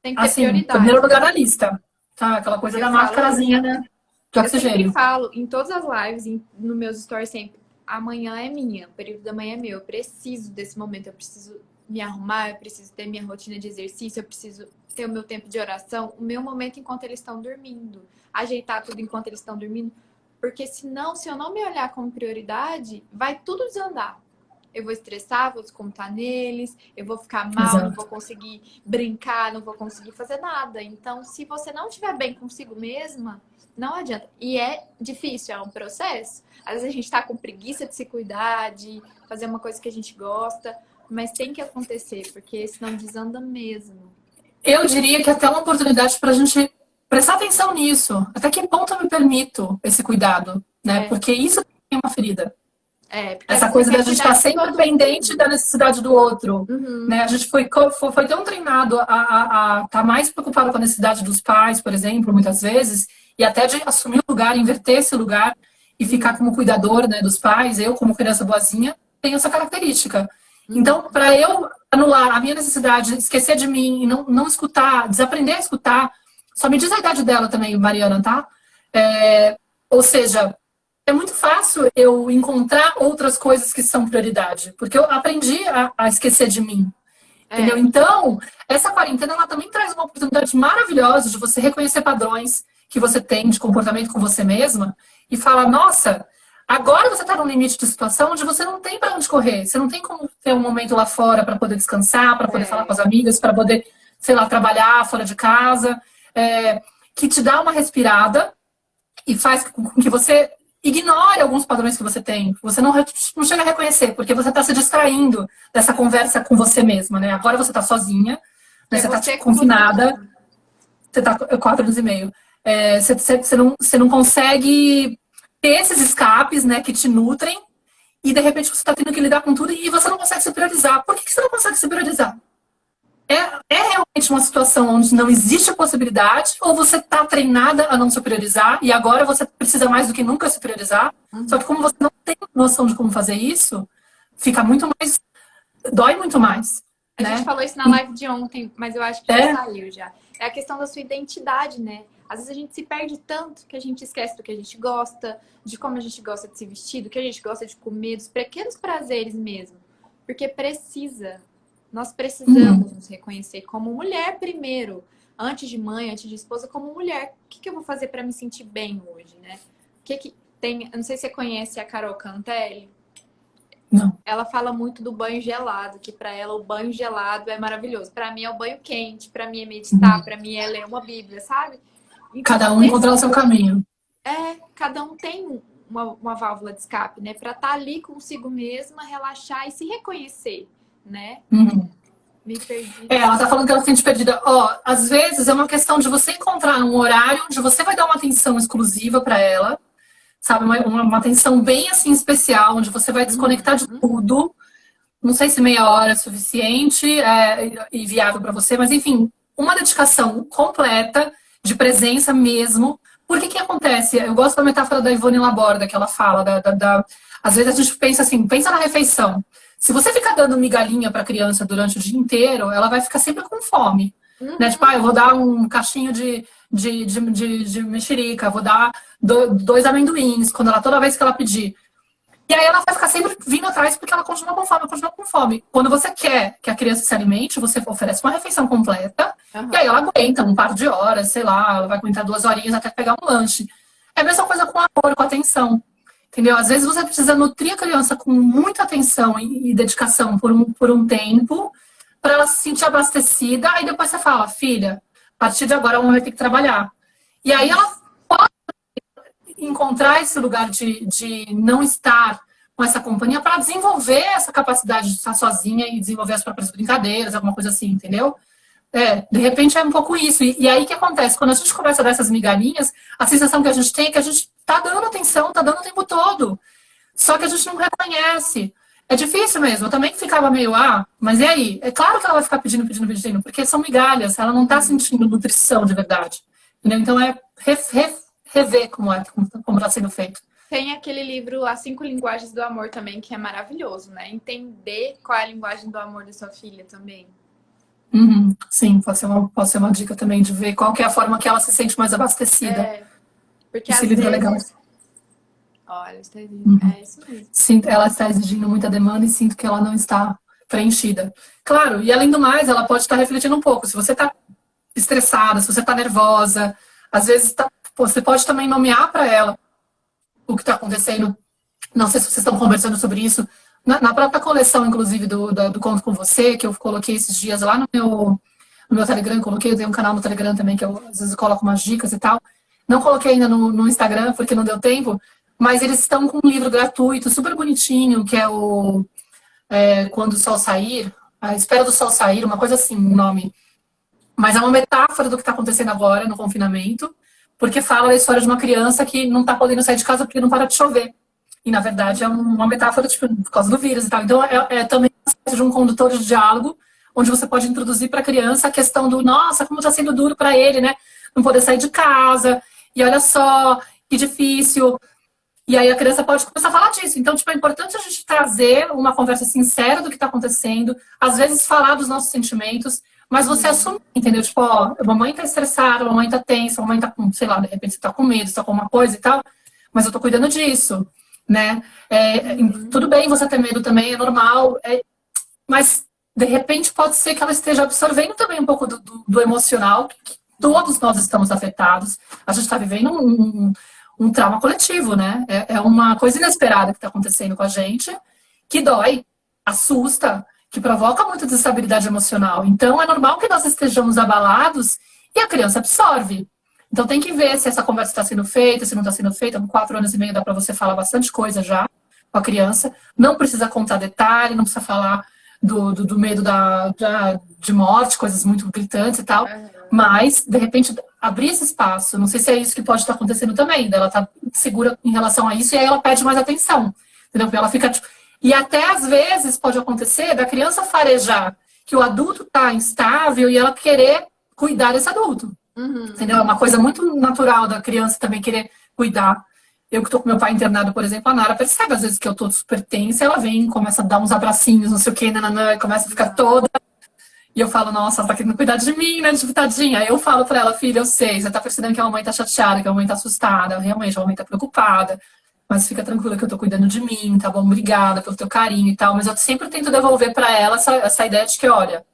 Tem que ter prioridade. Em primeiro lugar na lista. Tá? Aquela coisa da máscarazinha, né? De oxigênio. Eu sempre falo em todas as lives, nos meus stories sempre, amanhã é minha, o período da manhã é meu. Eu preciso desse momento, eu preciso me arrumar, eu preciso ter minha rotina de exercício, eu preciso ter o meu tempo de oração, o meu momento enquanto eles estão dormindo. Ajeitar tudo enquanto eles estão dormindo. Porque senão, se eu não me olhar como prioridade, vai tudo desandar. Eu vou estressar, vou descontar neles, eu vou ficar mal, não vou conseguir brincar, não vou conseguir fazer nada. Então, se você não estiver bem consigo mesma, não adianta. E é difícil, é um processo. Às vezes a gente tá com preguiça de se cuidar, de fazer uma coisa que a gente gosta, mas tem que acontecer, porque senão desanda mesmo. Eu diria que até uma oportunidade para a gente prestar atenção nisso. Até que ponto eu me permito esse cuidado, né? Porque isso é uma ferida. Essa coisa da gente estar sempre pendente da necessidade do outro. Né? A gente foi tão treinado a estar mais preocupado com a necessidade dos pais, por exemplo, muitas vezes, e até de assumir o lugar, inverter esse lugar. e ficar como cuidador, né, dos pais, eu como criança boazinha, tenho essa característica. Então, para eu anular a minha necessidade, esquecer de mim e não escutar, desaprender a escutar, só me diz a idade dela também, Mariana, tá? Ou seja, é muito fácil eu encontrar outras coisas que são prioridade, porque eu aprendi a esquecer de mim. Entendeu? Então, essa quarentena ela também traz uma oportunidade maravilhosa de você reconhecer padrões que você tem de comportamento com você mesma e falar, nossa, agora você está num limite de situação onde você não tem para onde correr, você não tem como ter um momento lá fora para poder descansar, para poder falar com as amigas, para poder, sei lá, trabalhar fora de casa, que te dá uma respirada e faz com que você ignore alguns padrões que você tem. Você não chega a reconhecer, porque você está se distraindo dessa conversa com você mesma, né? Agora você está sozinha, né? Você está confinada, você está 4 anos e meio. Você não consegue ter esses escapes, né, que te nutrem, e de repente você está tendo que lidar com tudo e você não consegue se priorizar. Por que você não consegue se priorizar? É realmente uma situação onde não existe possibilidade, ou você está treinada a não se priorizar e agora você precisa mais do que nunca se priorizar? Só que como você não tem noção de como fazer isso, fica muito mais... dói muito mais. A gente falou isso na live de ontem, mas eu acho que já saiu já. É a questão da sua identidade, né? Às vezes a gente se perde tanto que a gente esquece do que a gente gosta, de como a gente gosta de se vestir, do que a gente gosta de comer, dos pequenos prazeres mesmo. Porque precisa... Nós precisamos nos reconhecer como mulher primeiro, antes de mãe, antes de esposa, como mulher. O que eu vou fazer para me sentir bem hoje, né? O que tem? Eu não sei se você conhece a Carol Cantelli. Não. Ela fala muito do banho gelado, que para ela o banho gelado é maravilhoso. Para mim é o banho quente, para mim é meditar, para mim é ler uma Bíblia, sabe? Então, cada um encontrar o seu caminho. Cada um tem uma válvula de escape, né? Para estar ali consigo mesma, relaxar e se reconhecer. Né? Me perdi. Ela tá falando que ela se sente perdida. Às vezes é uma questão de você encontrar um horário onde você vai dar uma atenção exclusiva para ela, sabe? Uma atenção bem assim especial, onde você vai desconectar de tudo. Não sei se meia hora é suficiente e viável para você, mas enfim, uma dedicação completa, de presença mesmo. Porque que acontece? Eu gosto da metáfora da Ivone Laborda, que ela fala. Às vezes a gente pensa assim, pensa na refeição. Se você ficar dando migalhinha para a criança durante o dia inteiro, ela vai ficar sempre com fome. Né? Tipo, eu vou dar um cachinho de mexerica, vou dar 2 amendoins, toda vez que ela pedir. E aí ela vai ficar sempre vindo atrás porque ela continua com fome, Quando você quer que a criança se alimente, você oferece uma refeição completa, e aí ela aguenta um par de horas, sei lá, ela vai aguentar 2 horinhas até pegar um lanche. É a mesma coisa com amor, com atenção. Entendeu? Às vezes você precisa nutrir a criança com muita atenção e dedicação por um tempo, para ela se sentir abastecida, aí depois você fala, filha, a partir de agora ela vai ter que trabalhar. E aí ela pode encontrar esse lugar de não estar com essa companhia para desenvolver essa capacidade de estar sozinha e desenvolver as próprias brincadeiras, alguma coisa assim, entendeu? De repente é um pouco isso. E aí o que acontece? Quando a gente começa a dar essas migalhinhas, a sensação que a gente tem é que a gente tá dando atenção, tá dando o tempo todo. Só que a gente não reconhece. É difícil mesmo. Eu também ficava meio, mas e aí? É claro que ela vai ficar pedindo, porque são migalhas. Ela não tá sentindo nutrição de verdade. Entendeu? Então é rever como tá sendo feito. Tem aquele livro As 5 Linguagens do Amor também, que é maravilhoso, né? Entender qual é a linguagem do amor da sua filha também. Sim, pode ser uma dica também de ver qual que é a forma que ela se sente mais abastecida. Porque esse livro é legal. Olha, está exigindo. É isso mesmo. Ela está exigindo muita demanda e sinto que ela não está preenchida. Claro, e além do mais, ela pode estar refletindo um pouco. Se você está estressada, se você está nervosa, às vezes você pode também nomear para ela o que está acontecendo. Não sei se vocês estão conversando sobre isso. Na própria coleção, inclusive, do Conto com Você, que eu coloquei esses dias lá no meu Telegram, eu tenho um canal no Telegram também, que eu às vezes coloco umas dicas e tal. Não coloquei ainda no Instagram, porque não deu tempo, mas eles estão com um livro gratuito, super bonitinho, que é o Quando o Sol Sair, A Espera do Sol Sair, uma coisa assim, o nome. Mas é uma metáfora do que está acontecendo agora no confinamento, porque fala da história de uma criança que não está podendo sair de casa porque não para de chover. E, na verdade, é uma metáfora tipo, por causa do vírus e tal. Então, é também uma espécie de um condutor de diálogo, onde você pode introduzir para a criança a questão do, nossa, como está sendo duro para ele, né? Não poder sair de casa, e olha só, que difícil. E aí a criança pode começar a falar disso. Então, tipo, é importante a gente trazer uma conversa sincera do que está acontecendo, às vezes falar dos nossos sentimentos, mas você assumir, entendeu? Tipo, ó, a mamãe tá estressada, a mamãe tá tensa, a mamãe tá com, sei lá, de repente você tá com medo, você tá com uma coisa e tal, mas eu tô cuidando disso, né? Tudo bem você ter medo também, é normal, mas de repente pode ser que ela esteja absorvendo também um pouco do emocional, que todos nós estamos afetados. A gente está vivendo um trauma coletivo, né? É uma coisa inesperada que está acontecendo com a gente, que dói, assusta, que provoca muita desestabilidade emocional. Então, é normal que nós estejamos abalados e a criança absorve. Então, tem que ver se essa conversa está sendo feita, se não está sendo feita. Com 4 anos e meio dá para você falar bastante coisa já com a criança. Não precisa contar detalhe, não precisa falar do medo de morte, coisas muito gritantes e tal. Mas, de repente, abrir esse espaço, não sei se é isso que pode estar acontecendo também, ela tá segura em relação a isso e aí ela pede mais atenção, entendeu? Porque ela fica, tipo... E até às vezes pode acontecer da criança farejar que o adulto tá instável e ela querer cuidar desse adulto, entendeu? É uma coisa muito natural da criança também querer cuidar. Eu que tô com meu pai internado, por exemplo, a Nara percebe às vezes que eu tô super tensa, ela vem, começa a dar uns abracinhos, não sei o que, nananã, começa a ficar toda... E eu falo, nossa, ela tá querendo cuidar de mim, né, tipo, tadinha. Aí eu falo pra ela, filha, eu sei, você tá percebendo que a mamãe tá chateada, que a mamãe tá assustada, realmente, a mamãe tá preocupada, mas fica tranquila que eu tô cuidando de mim, tá bom? Obrigada pelo teu carinho e tal. Mas eu sempre tento devolver pra ela essa ideia de que, olha,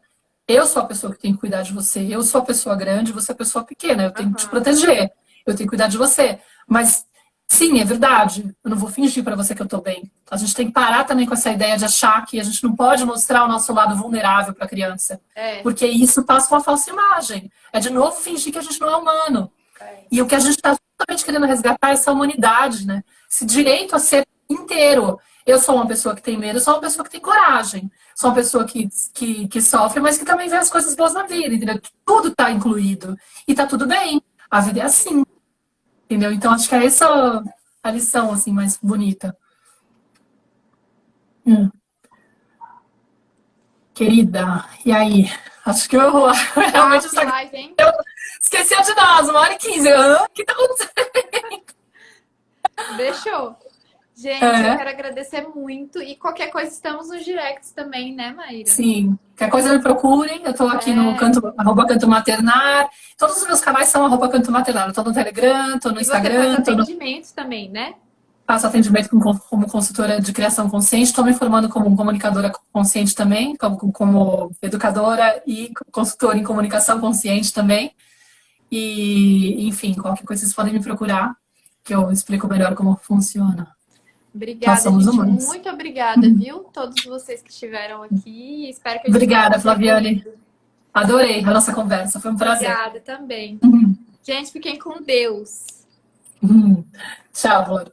eu sou a pessoa que tem que cuidar de você, eu sou a pessoa grande, você é a pessoa pequena, eu tenho que te proteger, eu tenho que cuidar de você. Mas, sim, é verdade, eu não vou fingir pra você que eu tô bem. A gente tem que parar também com essa ideia de achar que a gente não pode mostrar o nosso lado vulnerável pra criança. Porque isso passa uma falsa imagem. É de novo fingir que a gente não é humano. E o que a gente está justamente querendo resgatar é essa humanidade, né? Esse direito a ser inteiro. Eu sou uma pessoa que tem medo, eu sou uma pessoa que tem coragem. Sou uma pessoa que sofre, mas que também vê as coisas boas na vida, entendeu? Tudo está incluído. E tá tudo bem. A vida é assim. Entendeu? Então, acho que é essa a lição, assim, mais bonita. Querida, e aí? Acho que eu realmente eu esqueci de nós, 1h15. O que tá acontecendo? Deixou. Gente, eu quero agradecer muito. E qualquer coisa, estamos nos directs também, né, Maíra? Sim. Qualquer coisa me procurem. Eu tô aqui no @Canto Maternar. Todos os meus canais são @Canto Maternar. Eu tô no Telegram, tô no Instagram. Você faz atendimentos também, né? Faço atendimento como consultora de criação consciente. Estou me formando como comunicadora consciente também, como educadora e consultora em comunicação consciente também. E, enfim, qualquer coisa vocês podem me procurar, que eu explico melhor como funciona. Obrigada, Nós somos gente. humanos. Muito obrigada, viu? Todos vocês que estiveram aqui. Espero que a gente Obrigada, Flaviane. Adorei a nossa conversa. Foi um prazer. Obrigada também. Gente, fiquem com Deus. Tchau, Flor.